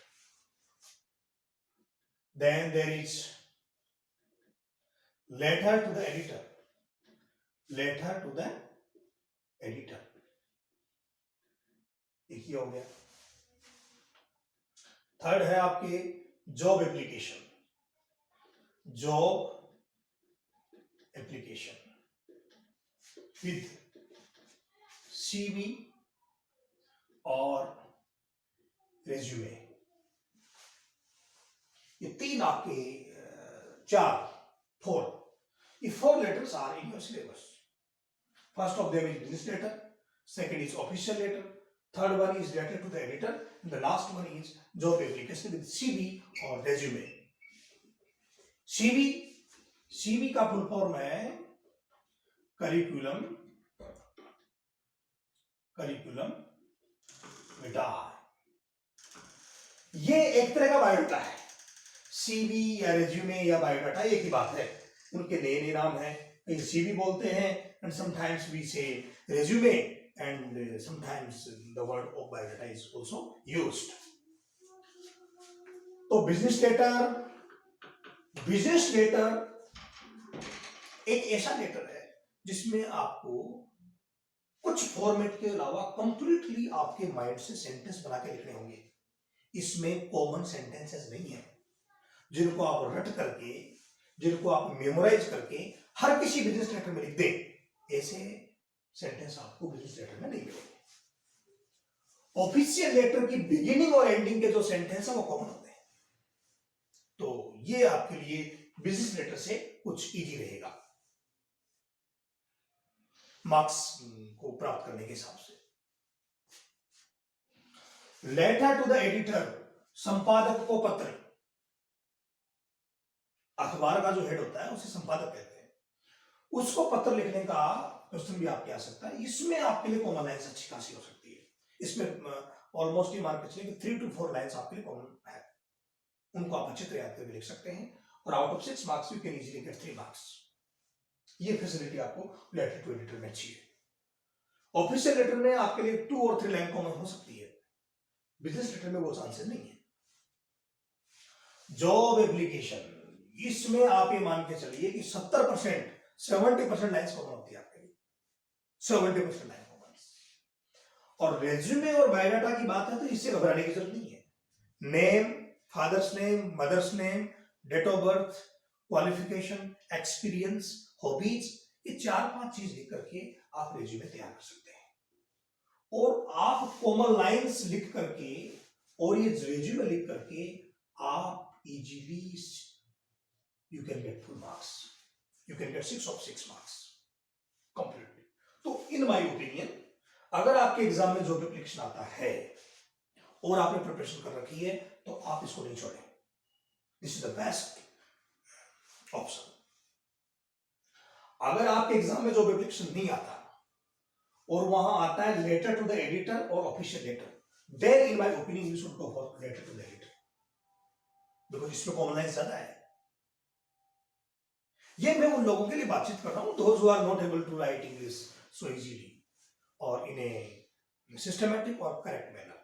Speaker 1: Then there is letter to the editor, letter to the editor, एक ही हो गया। 3rd है आपके job application, job application with CV और रेज्यूमे। ये 3 आपके 4 ये 4 letters are in your syllabus. First of them is business letter, second is official letter, third one is letter to the editor, and the last one is job application with CV or resume. CV, CV का full form है curriculum, curriculum विटाए। ये एक तरह का biodata है। CV या resume या biodata एक ही बात है, उनके नए नए नाम है। कहीं सीवी बोलते हैं एंड समटाइम्स वी से resume and sometimes the word of biodata is also used. तो बिजनेस लेटर, बिजनेस लेटर एक ऐसा लेटर है जिसमें आपको कुछ फॉर्मेट के अलावा कंप्लीटली आपके माइंड से सेंटेंस बना के लिखने होंगे। इसमें कॉमन सेंटेंसेस नहीं है जिनको आप रट करके, जिनको आप मेमोराइज करके हर किसी बिजनेस लेटर में लिख दें। ऐसे सेंटेंस आपको बिजनेस लेटर में नहीं मिलेंगे। ऑफिशियल लेटर की बिगिनिंग और एंडिंग के जो सेंटेंस है वो कॉमन होते हैं। तो ये आपके लिए बिजनेस लेटर से कुछ इजी रहेगा मार्क्स को प्राप्त करने के हिसाब से। लेटर टू द एडिटर, संपादक को पत्र। अखबार का जो हेड होता है उसे संपादक कहते हैं, उसको पत्र लिखने का क्वेश्चन भी आपके आ सकता है। इसमें आपके लिए कॉमन लाइन्स अच्छी खासी हो सकती है। इसमें ऑलमोस्ट ये मान के चलिए कि 3 to 4 लाइन्स आपके लिए कॉमन है, उनको आप अच्छे तरीके से लिख सकते हैं और out of 6 marks you can easily get 3 marks. ये फैसिलिटी आपको लेटर टू एडिटर में अच्छी है। ऑफिशियल लेटर में आपके लिए 2 और 3 लाइन कॉमन हो सकती है, बिजनेस लेटर में वो चांसेस नहीं है। जॉब एप्लीकेशन, इसमें आप ये मान के चलिए कि 70%, 70% लाइन्स कॉमन होती है आपके लिए, 70% लाइन कॉमन। और रेज्यूमे और बायोडाटा की बात है तो इससे घबराने की जरूरत नहीं है। Name, father's name, mother's name, date of birth, qualification, experience, hobbies, ये 4-5 चीज लिख करके आप रेज्यूमे तैयार कर सकते हैं। और आप कॉमन लाइंस लिख करके और ये रेज्यूमे लिख करके आप easily you can get full marks, you can gate 6 of 6 marks completely. तो इन माय ओपिनियन अगर आपके एग्जाम में जो भी एप्लीकेशन आता है और आपने प्रिपरेशन कर रखी है तो आप इसको नहीं छोड़ें। This is the best option. अगर आपके एग्जाम में जो भी एप्लीकेशन नहीं आता और वहां आता है लेटर टू द एडिटर और official letter, then in my opinion you should go for letter to the editor, because इसमें कॉमन लाइन ज्यादा है। ये मैं उन लोगों के लिए बातचीत कर रहा हूं those who are not able to write English so easily और इन ए सिस्टमैटिक और करेक्ट मैनर,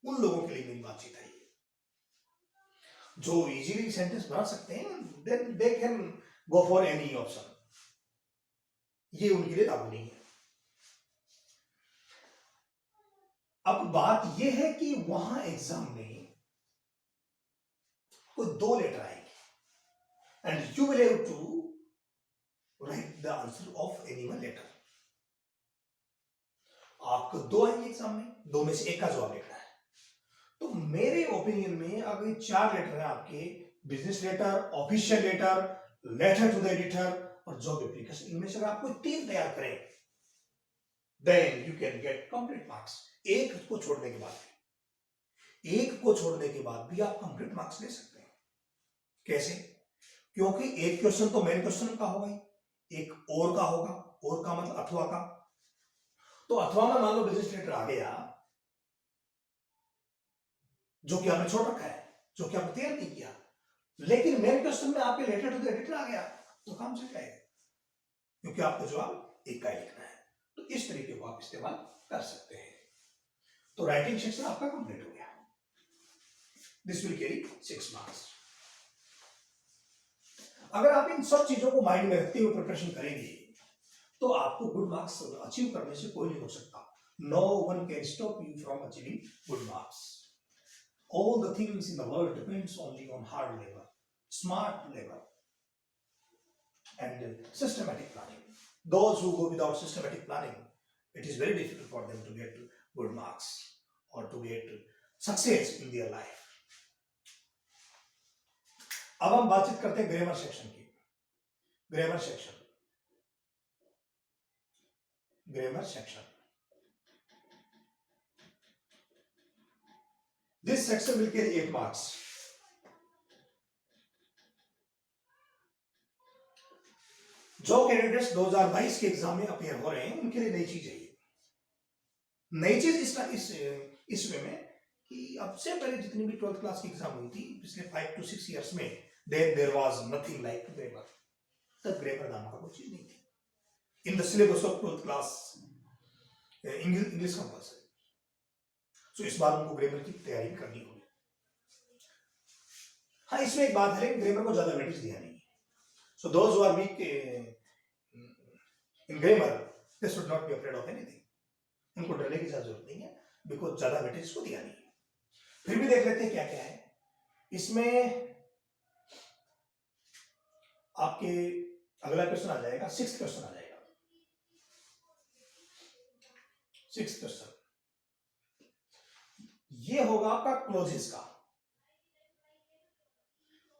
Speaker 1: उन लोगों के लिए मेरी बातचीत है। जो इजीली सेंटेंस बना सकते हैं then they can go for any option, ये उनके लिए लागू नहीं है। अब बात यह है कि वहां एग्जाम में कोई 2 लेटर आएंगे and you will have to write the answer of any one letter. आपको 2 आएंगे एग्जाम में, 2 में से एक का जवाब लिखना है। तो मेरे ओपिनियन में अगर 4 लेटर है आपके, business letter, official letter, letter to the editor और जॉब एप्लीकेशन, इनमें से अगर आप कोई 3 तैयार करें then you can get complete marks. एक को छोड़ने के बाद, एक को छोड़ने के बाद भी आप कंप्लीट मार्क्स ले सकते हैं। कैसे? क्योंकि एक क्वेश्चन तो मेन क्वेश्चन का होगा ही, एक और का होगा, और का मतलब अथवा का। तो अथवा में मान लो बिजनेस लेटर आ गया जो कि आपने छोड़ रखा है, जो कि आपने तैयार नहीं किया, लेकिन मेन क्वेश्चन में आपके लेटर टू द एडिटर आ गया तो काम चल जाएगा, क्योंकि आपको जवाब एक का ही लिखना है। तो इस तरीके को आप इस्तेमाल कर सकते हैं। तो राइटिंग सेक्शन आपका कंप्लीट हो गया। This will carry 6 marks. अगर आप इन सब चीजों को माइंड में रखते हुए प्रिपरेशन करेंगे तो आपको गुड मार्क्स अचीव करने से कोई नहीं रोक सकता। No one can stop you from achieving good marks. All the things in the world depends only on hard labor, smart labor, and systematic planning. Those who go without systematic planning, it is very difficult for them to get good marks or to get success in their life. अब हम बातचीत करते हैं grammar section की। Grammar section, grammar section, this section will carry 8 marks. जो candidates 2022 के exam में appear हो रहे हैं उनके लिए नई चीज है ये। नई चीज इस वे में कि अब से पहले जितनी भी 12th क्लास की एग्जाम हुई थी पिछले 5 to 6 इयर्स में, there was nothing like grammar. तब ग्रामर नाम का कोई चीज नहीं थी in the syllabus of 12th class English compulsory. So इस बार उनको ग्रामर की तैयारी करनी होगी। हाँ, इसमें एक बात है, ग्रामर को ज्यादा वेटेज दिया नहीं है। So those who are weak in grammar they should not be afraid of anything. उनको डरने की जरूरत नहीं है, बिकॉज ज्यादा वेटेज को दिया नहीं है। फिर भी देख लेते हैं क्या क्या है इसमें। आपके अगला क्वेश्चन आ जाएगा, 6th क्वेश्चन आ जाएगा। 6th क्वेश्चन ये होगा आपका क्लोजेस का।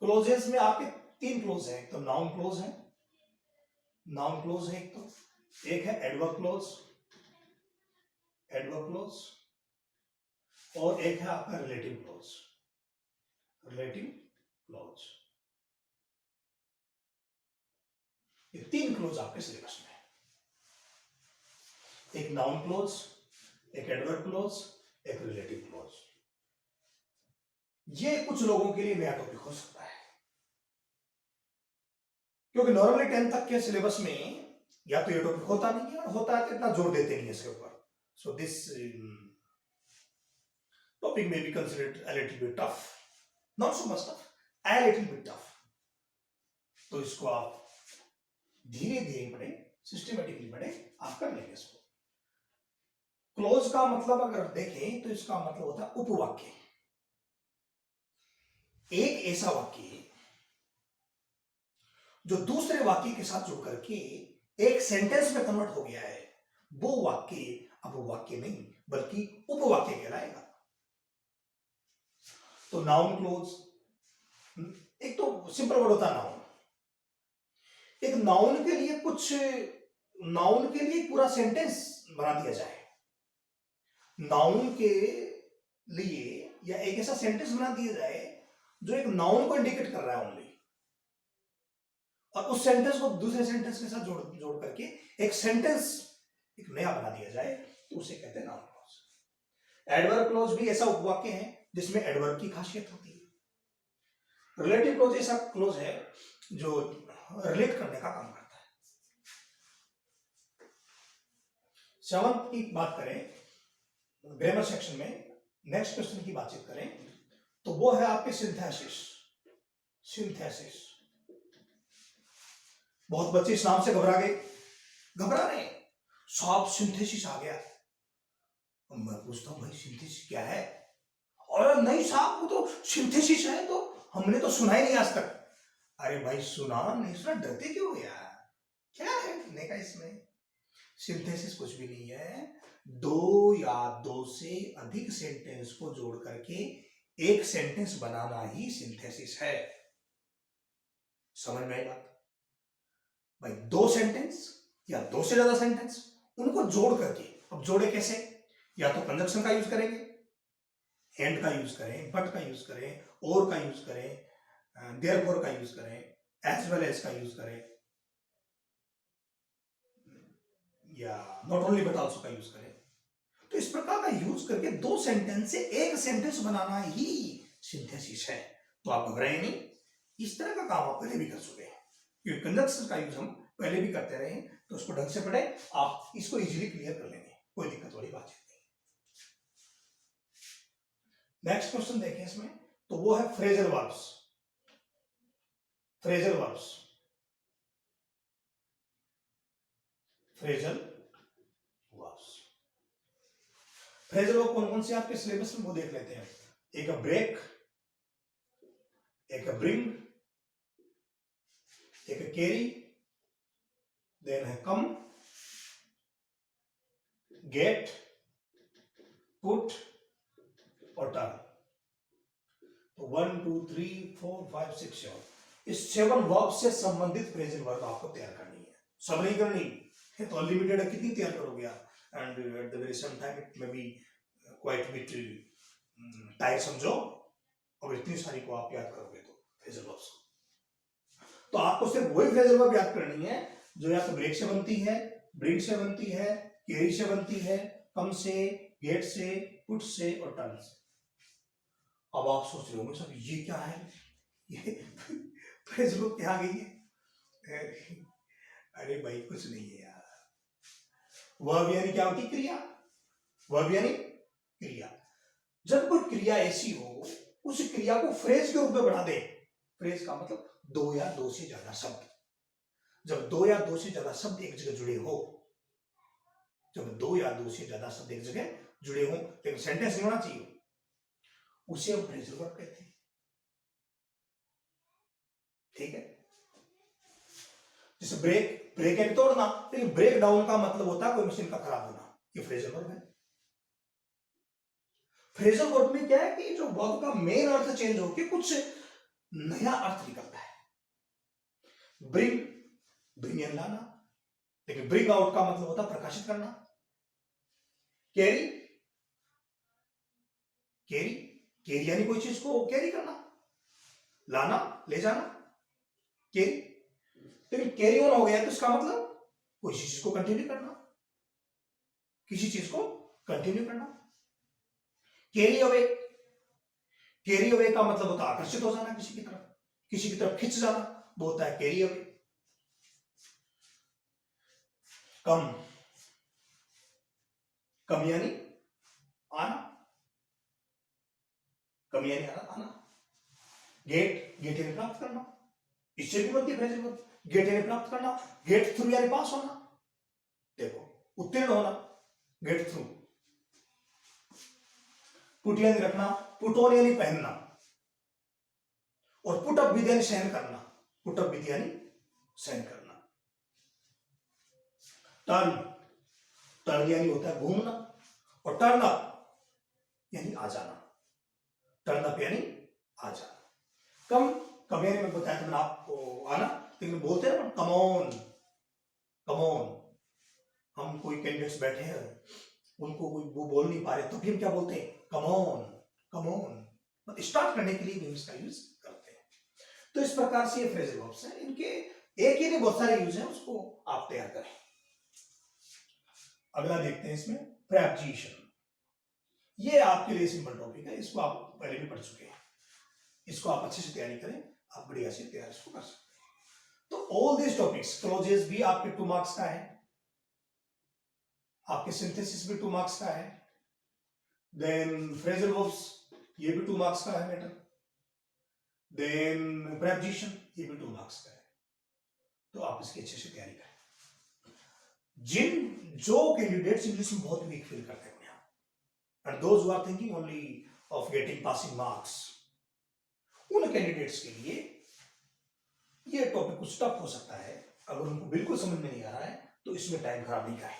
Speaker 1: क्लोजेस में आपके 3 क्लोज हैं। एक तो नाउन क्लोज है, नाउन क्लोज है एक तो, एक है एडवर्ब क्लोज, एडवर्ब क्लोज, और एक है आपका रिलेटिव क्लोज, रिलेटिव क्लोज। ये 3 क्लोज आपके सिलेबस में है। एक नाउन क्लोज, एक एडवर्ब क्लोज, एक रिलेटिव क्लोज। ये कुछ लोगों के लिए नया टॉपिक हो सकता है, क्योंकि नॉर्मली 10th तक के सिलेबस में या तो ये टॉपिक होता नहीं है, और होता है तो इतना जोर देते नहीं है इसके ऊपर। सो दिस टॉपिक में be considered a little bit tough, not so much tough, a little bit tough. तो इसको आप धीरे धीरे पढ़े, सिस्टमेटिकली पढ़े, आप कर लेंगे इसको। क्लोज का मतलब अगर देखें तो इसका मतलब होता है उपवाक्य। एक ऐसा वाक्य जो दूसरे वाक्य के साथ जुड़ करके एक सेंटेंस में कन्वर्ट हो गया है, वो वाक्य अब वाक्य नहीं बल्कि उपवाक्य कहलाएगा। तो नाउन क्लोज, एक तो सिंपल वर्ड होता है नाउन। एक नाउन के लिए कुछ, नाउन के लिए पूरा सेंटेंस बना दिया जाए, नाउन के लिए या एक ऐसा सेंटेंस बना दिया जाए जो एक नाउन को इंडिकेट कर रहा है ओनली, और उस सेंटेंस को दूसरे सेंटेंस के साथ जोड़ करके एक सेंटेंस एक नया बना दिया जाए, तो उसे कहते हैं नाउन क्लॉज। एडवर्ब क्लॉज भी ऐसा उपवाक्य है जिसमें एडवर्ब की खासियत होती है। रिलेटिव क्लॉज ऐसा क्लॉज है जो रिलेट करने का काम करता है। 7th की बात करें ग्रामर सेक्शन में, नेक्स्ट क्वेश्चन की बातचीत करें तो वो है आपके सिंथेसिस। सिंथेसिस, बहुत बच्चे इस नाम से घबरा रहे, साहब सिंथेसिस आ गया। मैं पूछता हूं भाई सिंथेसिस क्या है? और नहीं साहब वो तो सिंथेसिस है, तो हमने तो सुना ही नहीं आज तक। अरे भाई सुना नहीं सुना, डरते क्यों यार? क्या है डरने का इसमें? सिंथेसिस कुछ भी नहीं है, 2 या 2 से अधिक सेंटेंस को जोड़ करके एक सेंटेंस बनाना ही सिंथेसिस है। समझ में आई बात? भाई 2 सेंटेंस या 2 से ज्यादा सेंटेंस उनको जोड़ करके, अब जोड़े कैसे? या तो कंजक्शन का यूज करेंगे, एंड का यूज करें, बट का यूज करें, और का यूज करें, देयरफॉर का यूज करें, एज वेल एज का यूज करें, या नॉट ओनली बट आल्सो का यूज करें। तो इस प्रकार का यूज करके 2 सेंटेंस से एक सेंटेंस बनाना ही सिंथेसिस है। तो आप घबराए नहीं, इस तरह का काम आप पहले भी कर चुके हैं, क्योंकि कंजक्शन का यूज हम पहले भी करते रहे, तो उसको ढंग से पढ़े, आप इसको इजीली क्लियर कर लेंगे, कोई दिक्कत वाली बात नहीं। नेक्स्ट क्वेश्चन देखें इसमें, तो वो है phrasal verbs. Phrasal verbs, phrasal verbs, phrasal verb कौन कौन से आपके सिलेबस में वो देख लेते हैं। एक है ब्रेक, एक है ब्रिंग, एक है कैरी, देन है कम, गेट, पुट और टर्न। तो 1 2 3 4 5 6 7, इस 7 वर्ब से संबंधित फ्रेजल वर्ब आपको तैयार करनी है। सब नहीं करनी है तो अनलिमिटेड है, कितनी तैयार करोगे आप? And at the very same time it may be quite bit tiresome job, और इतनी सारी को आप याद करोगे तो फ्रेजल वर्ब्स। तो आपको सिर्फ वही फ्रेजल वर्ब याद करनी है जो या तो ब्रेक से बनती है, ब्रिंग से बनती है, कैरी से बनती है, कम से, गेट से, पुट से और टर्न से। अब आप सोच रहे होंगे सर ये क्या है, ये फ्रेज वर्ब क्या आ गई है? अरे भाई कुछ नहीं है यार। वर्ब यानी क्या होती? क्रिया। वर्ब यानी क्रिया। जब कोई क्रिया ऐसी हो उस क्रिया को फ्रेज के रूप में बना दे। फ्रेज का मतलब दो या दो से ज्यादा शब्द। जब दो या दो से ज्यादा शब्द एक जगह जुड़े हो, जब दो या दो से ज्यादा शब्द एक जगह जुड़े हो लेकिन सेंटेंस नहीं होना चाहिए, उसे हम फ्रेजल वर्ब कहते हैं। ठीक है। जैसे ब्रेक, ब्रेक यानी तोड़ना, लेकिन ब्रेक डाउन का मतलब होता है कोई मशीन का खराब होना। ये फ्रेजल वर्ब है। फ्रेजल वर्ब में क्या है कि जो वर्ब का मेन अर्थ चेंज होकर कुछ नया अर्थ निकलता है। ब्रिंग, ब्रिंग यानी लाना, लेकिन ब्रिंग आउट का मतलब होता है प्रकाशित करना। कैरी, कैरी, कैरी यानी कोई चीज को कैरी करना, लाना, ले जाना, कैरी। लेकिन कैरी ऑन हो गया तो इसका मतलब कोई चीज को कंटिन्यू करना, किसी चीज को कंटिन्यू करना। कैरी अवे, कैरी अवे का मतलब होता है आकर्षित हो जाना किसी की तरफ, किसी की तरफ खिंच जाना, वो होता है कैरी अवे। कम, कम यानी आना, कम यानी आना। गेट, गेट यानी प्राप्त करना, इससे भी बनती है फ्रेजल वर्ब। गेट यानी प्राप्त करना, गेट थ्रू यानी पास होना, देखो उत्तीर्ण होना, गेट थ्रू। पुट यानी रखना, पुट ऑन यानी पहनना, और पुट अप विद यानी सहन करना, पुट अप विद यानी सहन करना। टर्न, टर्न यानी होता है घूमना, और टर्न अप यानी आ जाना, टर्न अप यानी आ जाना। कम, कम यानी मैं बताया था मैंने आपको आना, लेकिन बोलते हैं ना कम ऑन, कम ऑन। हम कोई कैंडिडेट्स बैठे हैं, उनको कोई वो बोल नहीं पा रहे तो भी हम क्या बोलते हैं? Come on, come on. Start करने के लिए भी इसका यूज करते हैं। तो इस प्रकार से ये फ्रेजल वर्ब्स हैं, इनके एक ही नहीं बहुत सारे यूज हैं, उसको आप तैयार करें। अगला देखते हैं इसमें प्रेपोजिशन। ये आपके लिए सिंपल टॉपिक है, इसको आप पहले भी पढ़ चुके हैं, इसको आप अच्छे से तैयारी करें, आप बढ़िया से तैयार इसको कर सकते हैं। तो ऑल दिस टॉपिक्स, क्लोजेस भी आपके 2 मार्क्स का है, आपके सिंथेसिस भी 2 मार्क्स का है, देन फ्रेजल वर्ब्स ये भी 2 मार्क्स का है मैटर, देन प्रेपोजिशन ये भी 2 मार्क्स का है। तो आप इसकी अच्छे से तैयारी करें। जो कैंडिडेट्स इंग्लिश में बहुत वीक फील करते हैं and those who are thinking only of getting passing marks, उन कैंडिडेट्स के लिए ये टॉपिक कुछ टफ हो सकता है। अगर उनको बिल्कुल समझ में नहीं आ रहा है तो इसमें टाइम खराब नहीं करें।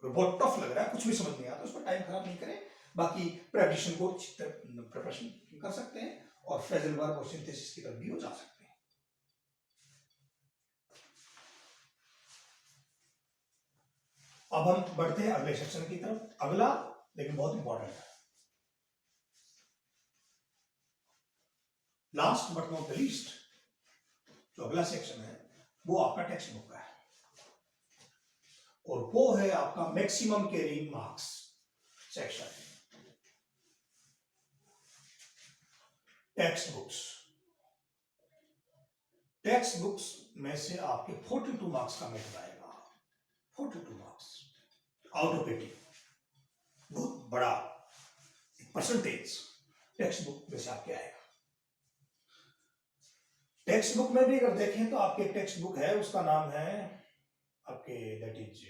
Speaker 1: अगर बहुत टफ लग रहा है, कुछ भी समझ नहीं आता तो उसमें टाइम खराब नहीं करें। बाकी प्रेपोजिशन को प्रिपरेशन कर सकते हैं और फ्रेजल वर्ब और सिंथेसिस की तरफ भी हो जा सकते हैं। अब हम बढ़ते हैं अगले सेक्शन की तरफ। अगला लेकिन बहुत इंपॉर्टेंट है, last but not the least, जो अगला सेक्शन है वो आपका टेक्स्ट बुक का है, और वो है आपका maximum carrying marks section. Text books, text books में से आपके 42 मार्क्स का मैटर आएगा। 42 मार्क्स आउट ऑफ 80, बहुत बड़ा परसेंटेज टेक्स्ट बुक में से आपके आएगा। टेक्स्ट बुक में भी अगर देखें तो आपके टेक्स्ट बुक है, उसका नाम है आपके that is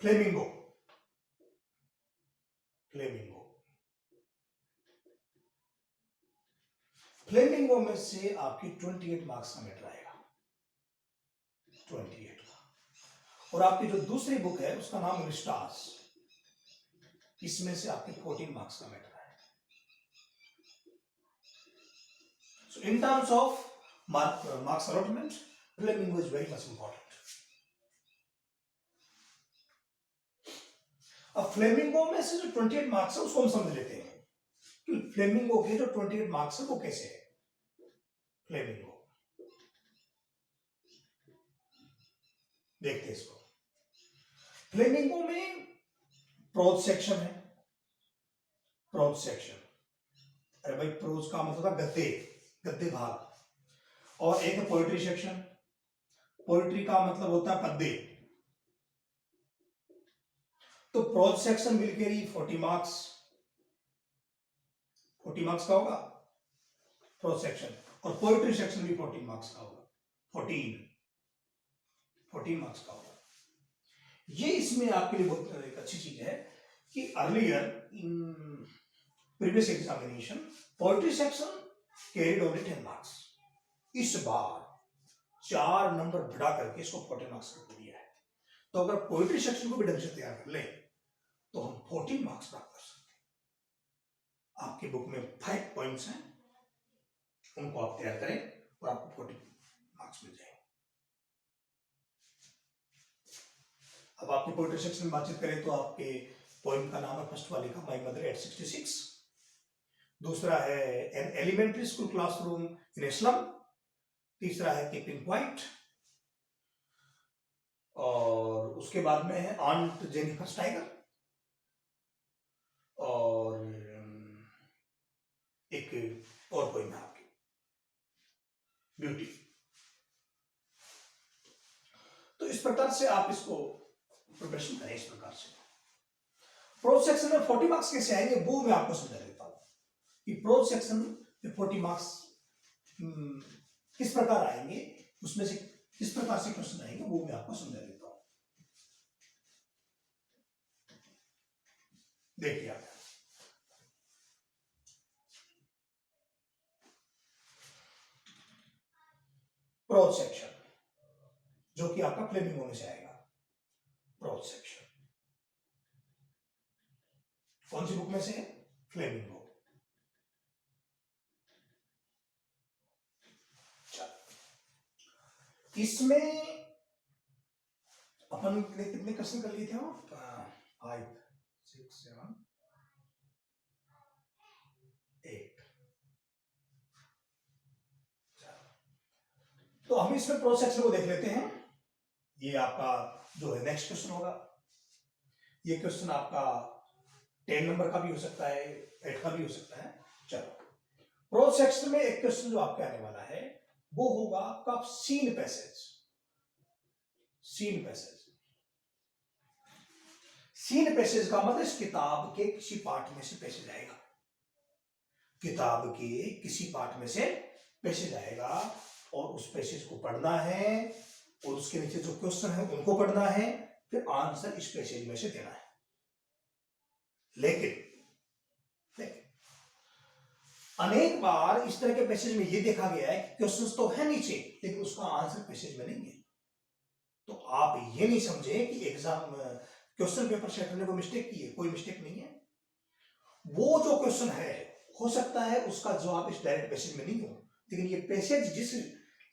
Speaker 1: flamingo. Flamingo, flamingo में से आपकी 28 मार्क्स का मैटर आएगा, 28 का। और आपकी जो दूसरी बुक है उसका नाम रिस्टार्स, इसमें से आपके 14 मार्क्स का मैटर आएगा। So in terms of marks allotment, Flamingo is very much important. अब फ्लेमिंगो में से जो 28 मार्क्स है उसको हम समझ लेते हैं कि फ्लेमिंगो के जो 28 मार्क्स है वो कैसे है। फ्लेमिंगो देखते हैं इसको। फ्लेमिंगो में प्रोज सेक्शन है। प्रोज सेक्शन, अरे भाई प्रोज का मतलब था गद्दे, गद्दे भाग। और एक है पोएट्री सेक्शन। पोएट्री का मतलब होता है पद्य। तो प्रोज सेक्शन मिलकर ही 40 मार्क्स, 40 मार्क्स का होगा प्रोज सेक्शन। और पोएट्री सेक्शन भी 40 मार्क्स का होगा, 14 मार्क्स का होगा। ये इसमें आपके लिए बहुत एक अच्छी चीज है कि earlier in previous examination poetry section carried only 10 marks. इस बार 4 नंबर बढ़ा करके इसको 40 मार्क्स कर दिया है। तो अगर पोएट्री सेक्शन को भी ढंग से तैयार कर ले तो हम 14 मार्क्स प्राप्त कर सकते हैं। आपकी बुक में 5 पॉइंट्स हैं, उनको आप तैयार करें और आपको 40 मार्क्स मिल जाएंगे। अब आपके पोएट्री सेक्शन में बातचीत करें तो आपके पोएम का नाम है फर्स्ट वाले का माय मदर एट 66। दूसरा है an elementary school classroom in Islam. तीसरा है कीपिंग क्वाइट। और उसके बाद में है आंट जेनिफर टाइगर। और एक और पोएम है आपकी ब्यूटी। तो इस प्रकार से आप इसको प्रिपरेशन करें। इस प्रकार से प्रोज सेक्शन में 40 मार्क्स कैसे आएंगे वो मैं आपको समझा देता हूं कि प्रोज सेक्शन में 40 मार्क्स किस प्रकार आएंगे, उसमें से किस प्रकार से क्वेश्चन आएंगे वो मैं आपको समझा देता हूं। देखिए आप प्रोज सेक्शन जो कि आपका फ्लेमिंगो में से आएगा। प्रोज सेक्शन कौन सी बुक में से है? फ्लेमिंगो। इसमें अपन कितने क्वेश्चन कर लिए थे? 5 6 7 8। तो हम इसमें प्रोज सेक्शन को देख लेते हैं। ये आपका जो है नेक्स्ट क्वेश्चन होगा। ये क्वेश्चन आपका 10 नंबर का भी हो सकता है, 8 का भी हो सकता है। चलो, प्रोज सेक्शन में एक क्वेश्चन जो आपके आने वाला है वो होगा आपका seen passage. Seen passage, seen passage का मतलब इस किताब के किसी पार्ट में से पैसेज आएगा। किताब के किसी पार्ट में से पैसेज आएगा और उस पैसेज को पढ़ना है और उसके नीचे जो क्वेश्चन है उनको पढ़ना है, फिर आंसर इस पैसेज में से देना है। लेकिन अनेक बार इस तरह के पैसेज में यह देखा गया है कि क्वेश्चंस तो है नीचे लेकिन उसका आंसर पैसेज में नहीं है। तो आप ये नहीं समझे कि एग्जाम क्वेश्चन पेपर सेट करने को मिस्टेक की है, कोई मिस्टेक नहीं है। वो जो क्वेश्चन है हो सकता है उसका जवाब इस डायरेक्ट पैसेज में नहीं हो, लेकिन ये पैसेज जिस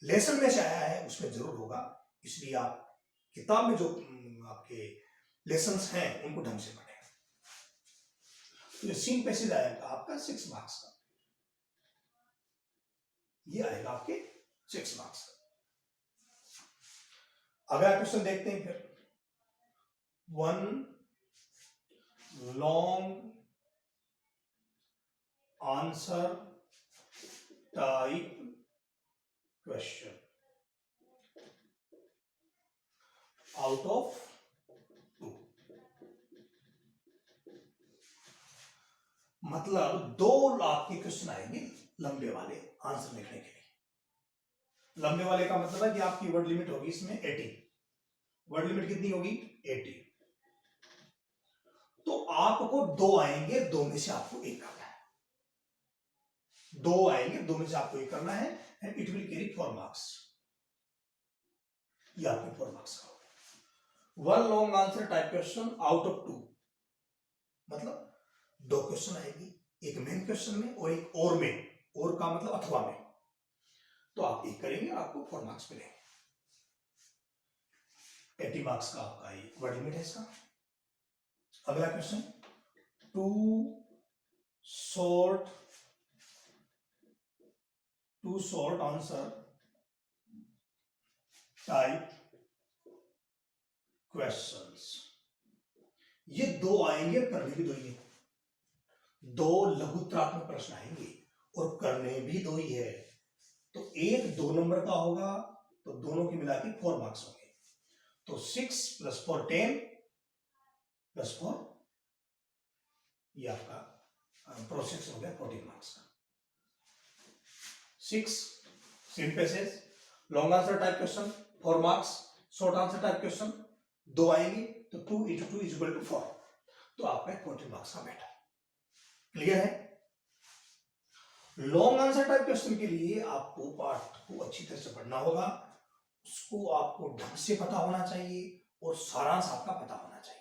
Speaker 1: लेसन में से आया है उसमें जरूर होगा। इसलिए आप किताब में जो आपके लेसन्स हैं उनको ढंग से पढ़ें। तो ये सीन पैसेज आएगा आपका 6 मार्क्स का। ये आएगा आपके 6 मार्क्स का। अगला क्वेश्चन देखते हैं फिर। 1 long answer type question out of 2। मतलब 2 आपके क्वेश्चन आएंगे लंबे वाले आंसर लिखने के लिए। लंबे वाले का मतलब है कि आपकी वर्ड लिमिट होगी इसमें 80। वर्ड लिमिट कितनी होगी? 80। तो आपको 2 आएंगे, 2 में से आपको एक करना है। 2 आएंगे, 2 में से आपको एक करना है and it will carry 4 marks. ये आपके 4 मार्क्स का होगा। 1 long answer type question out of 2 मतलब 2 क्वेश्चन आएंगे, एक मेन क्वेश्चन में और एक और में। और का मतलब अथवा में। तो आप एक करेंगे, आपको 4 मार्क्स मिलेंगे। 80 मार्क्स का आपका ये वर्ड लिमिट है इसका। अगला question, 2 short answer type questions. ये दो आएंगे, करने भी दो ही है, दो लघुत्तरात्मक प्रश्न आएंगे और करने भी दो ही है। तो एक 2 नंबर का होगा, तो दोनों की मिला के 4 मार्क्स होंगे। तो 6 + 4 10 + 4, ये आपका प्रोसेस हो गया 14 मार्क्स का। 6 simple passage, long answer type question 4 marks, short answer type question 2 आएंगे, तो 2 × 2 = 4, तो आपका 14 मार्क्स का बैठा। क्लियर है? लॉन्ग आंसर टाइप क्वेश्चन के लिए आपको पाठ को अच्छी तरह से पढ़ना होगा, उसको आपको ढंग से पता होना चाहिए और सारांश आपका पता होना चाहिए।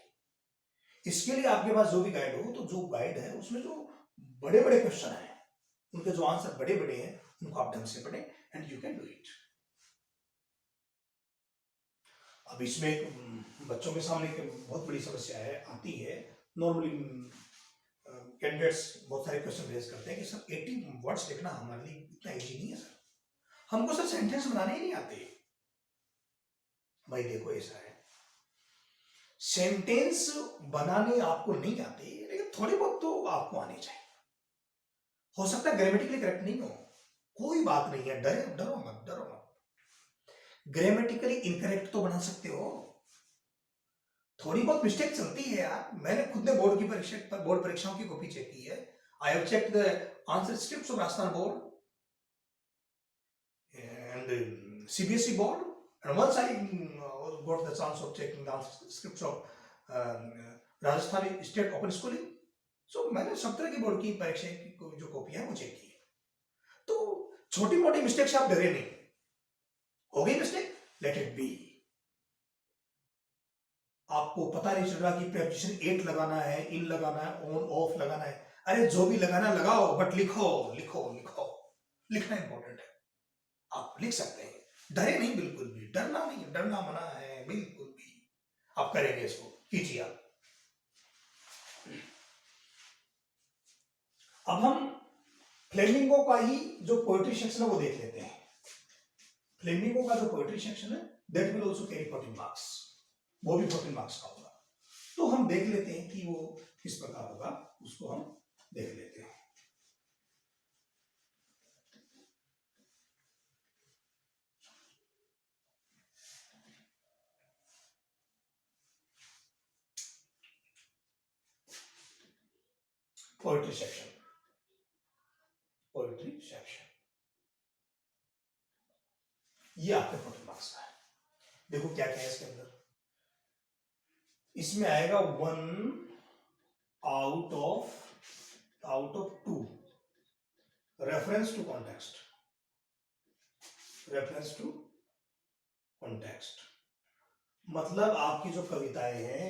Speaker 1: इसके लिए आपके पास जो भी गाइड हो, तो जो गाइड है उसमें जो बड़े बड़े क्वेश्चन हैं, उनके जो आंसर बड़े बड़े हैं, उनको आप ढंग से पढ़ें and you can do it. अब इसमें बच्चों के सामने एक बहुत बड़ी समस्या है, आती है नॉर्मली, कैंडिडेट्स बहुत सारे क्वेश्चन रेज करते हैं कि सर 80 वर्ड्स लिखना हमारे लिए इतना इजी नहीं है सर, हमको सर सेंटेंस बनाने ही नहीं आते। भाई देखो, ऐसा है, सेंटेंस बनाने आपको नहीं आते, लेकिन थोड़े बहुत तो आपको आने चाहिए। हो सकता है ग्रामेटिकली करेक्ट नहीं हो, कोई बात नहीं है, डरो मत, डरो मत। ग्रामेटिकली इनकरेक्ट तो बना सकते हो, थोड़ी बहुत मिस्टेक चलती है यार। मैंने खुद ने बोर्ड परीक्षाओं की कॉपी चेक की है। I have checked the answer scripts of Rajasthan board and CBSE board, and once I got the chance of checking the scripts of Rajasthan State Open Schooling, so मैंने सब तरह की बोर्ड की परीक्षा की जो कॉपी है वो चेक की है। तो छोटी मोटी मिस्टेक से आप डरे नहीं, हो गई मिस्टेक, लेट इट बी। आपको पता नहीं चल रहा कि प्रेपोजिशन एट लगाना है, इन लगाना है, ऑन ऑफ लगाना है, अरे जो भी लगाना लगाओ, बट लिखो लिखो लिखो, लिखना इंपॉर्टेंट है। आप लिख सकते हैं, डरे नहीं, बिल्कुल भी डरना नहीं, डरना मना है बिल्कुल भी। आप करेंगे, इसको कीजिए आप। अब हम फ्लेमिंगो का ही जो पोएट्री सेक्शन है वो देख लेते हैं। फ्लेमिंगो का जो पोएट्री सेक्शन है, that will also carry 14 marks, वो भी 14 मार्क्स का होगा। तो हम देख लेते हैं कि वो किस प्रकार होगा, उसको हम देख लेते हैं। पोएट्री सेक्शन, पोएट्री सेक्शन, ये आपके 14 मार्क्स का है। देखो क्या क्या है इसके अंदर। इसमें आएगा 1 out of 2 reference to context, reference to context, मतलब आपकी जो कविताएं हैं,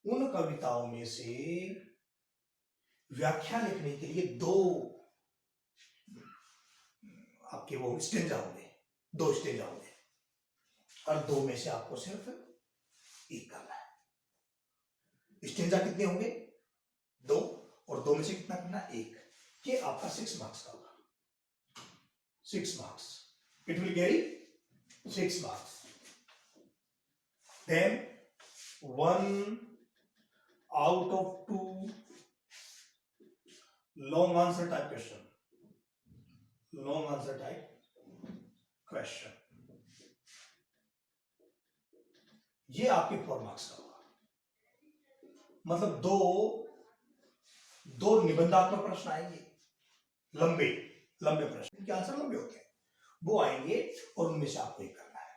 Speaker 1: उन कविताओं में से व्याख्या लिखने के लिए 2 आपके वो स्टेंजा होंगे, 2 स्टेंजा होंगे, और 2 में से आपको सिर्फ एक करना है। स्टेंजा कितने होंगे? 2, और 2 में से कितना करना? 1। ये आपका 6 मार्क्स का होगा, 6 marks, it will carry 6 marks. Then 1 out of 2 long answer type question, long answer type question, ये आपके 4 मार्क्स का होगा। मतलब दो निबंधात्मक प्रश्न आएंगे, लंबे प्रश्न, इनके आंसर लंबे होते हैं, वो आएंगे और उनमें से आपको एक करना है।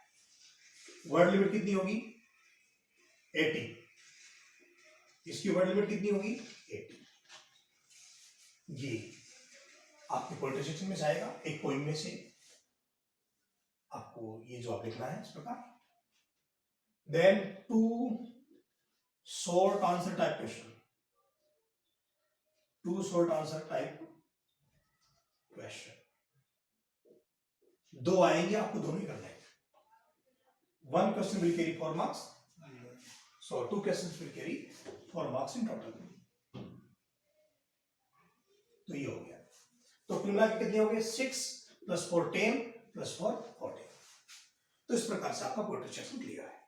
Speaker 1: वर्ड लिमिट कितनी होगी? 80। इसकी वर्ड लिमिट कितनी होगी? 80। ये आपके पोएट्री सेक्शन में से आएगा, एक पोइम में से आपको ये जो आप लिखना है इस प्रकार। Then 2 short answer type question, 2 short answer type question, 2 आएंगे, आपको दोनों ही करना है। 1 question will carry 4 marks, so 2 questions will carry 4 marks in total। तो ये हो गया। तो कुल मिला के कितने हो गए? 6 + 4 10 + 4 14। तो इस प्रकार से आपका पोएट्री सेक्शन क्लियर है।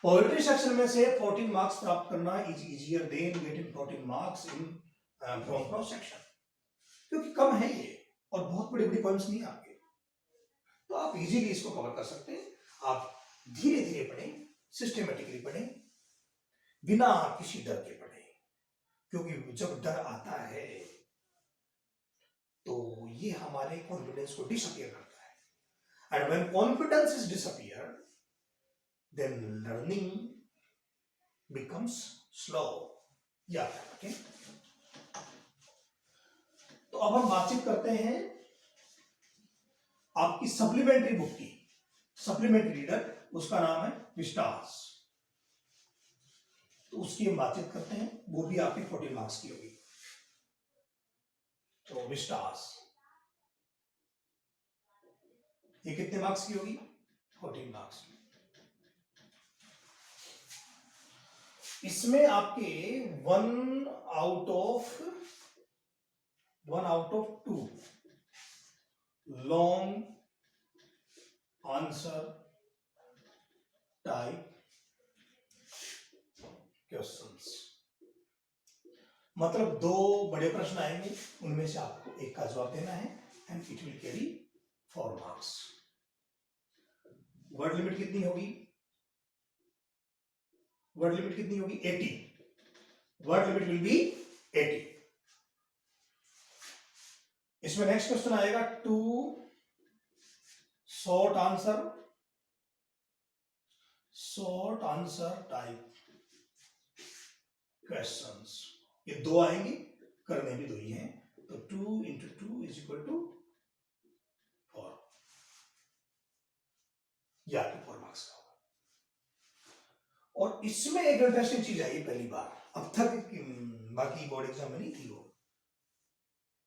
Speaker 1: पोएट्री सेक्शन में से 14 मार्क्स प्राप्त करना is easier than getting 14 marks in prose section, क्योंकि कम है ये और बहुत बड़ी बड़ी पॉइंट्स नहीं आपके, तो आप इजीली इसको कवर कर सकते हैं। आप धीरे धीरे पढ़ें, सिस्टमेटिकली पढ़ें, बिना किसी डर के पढ़ें, क्योंकि जब डर आता है तो ये हमारे कॉन्फिडेंस को डिसअपियर करता है, and when confidence is disappear then learning becomes slow। याद रखें। तो अब हम बातचीत करते हैं आपकी सप्लीमेंट्री बुक की। सप्लीमेंट्री रीडर, उसका नाम है विस्टास, तो उसकी हम बातचीत करते हैं, वो भी आपकी 14 मार्क्स की होगी। तो विस्टास ये कितने मार्क्स की होगी? 14 मार्क्स। इसमें आपके 1 out of 2 long answer type questions, मतलब 2 बड़े प्रश्न आएंगे, उनमें से आपको एक का जवाब देना है, and it will carry 4 marks. Word limit कितनी होगी? वर्ड लिमिट कितनी होगी? 80। Word limit will be 80। इसमें नेक्स्ट क्वेश्चन आएगा 2 शॉर्ट आंसर टाइप क्वेश्चंस, ये 2 आएंगे, करने भी 2 ही हैं, तो 2 into 2 is equal to 4, या 4 मार्क्स का। और इसमें एक इंटरेस्टिंग चीज आई पहली बार, अब तक बाकी बोर्ड एग्जाम में नहीं थी वो।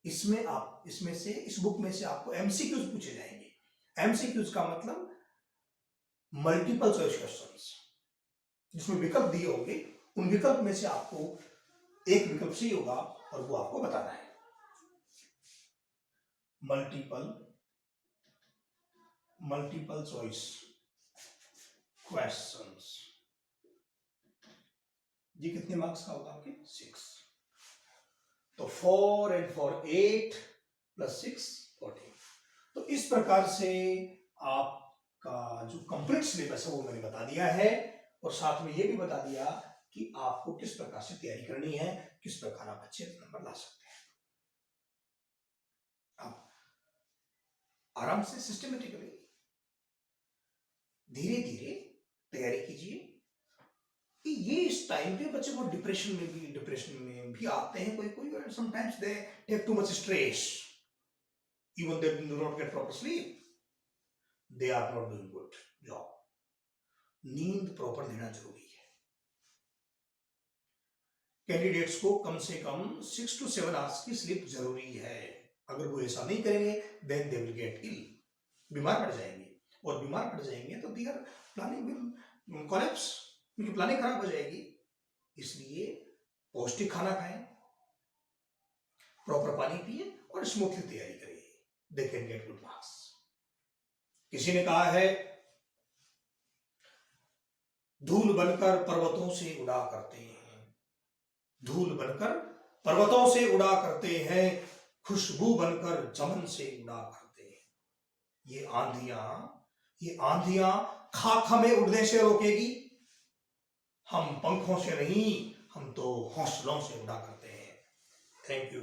Speaker 1: इसमें से इस बुक में से आपको एमसीक्यूज पूछे जाएंगे। एमसीक्यूज का मतलब मल्टीपल चॉइस क्वेश्चंस, जिसमें विकल्प दिए होंगे, उन विकल्प में से आपको एक विकल्प सही होगा और वो आपको बताना है। मल्टीपल चॉइस क्वेश्चंस, ये कितने मार्क्स का होगा आपके? 6। तो 4 and 4 8 plus 6 14। तो इस प्रकार से आपका जो कंप्लीट सिलेबस है वो मैंने बता दिया है, और साथ में ये भी बता दिया कि आपको किस प्रकार से तैयारी करनी है, किस प्रकार आप अच्छे नंबर ला सकते हैं। आप आराम से सिस्टमेटिकली धीरे धीरे तैयारी कीजिए। ये इस टाइम पे बच्चे को डिप्रेशन में भी आते हैं कोई, और sometimes they take too much stress, even they do not get proper sleep, they are not doing good job. नींद प्रॉपर लेना जरूरी है। कैंडिडेट्स को कम से कम 6 to 7 आवर्स की स्लीप जरूरी है। अगर वो ऐसा नहीं करेंगे then they will get ill, बीमार पड़ जाएंगे, और बीमार पड़ जाएंगे तो देयर प्लानिंग विल कोलैप्स, उनकी प्लानिंग खराब हो जाएगी। इसलिए पौष्टिक खाना खाएं, प्रॉपर पानी पिए और स्मूथली तैयारी करिए, they can get good marks. किसी ने कहा है, धूल बनकर पर्वतों से उड़ा करते हैं, धूल बनकर पर्वतों से उड़ा करते हैं, खुशबू बनकर चमन से उड़ा करते हैं। ये आंधियां खाक हमें उड़ने से रोकेगी, हम पंखों से नहीं, हम तो हौसलों से उड़ा करते हैं। Thank you.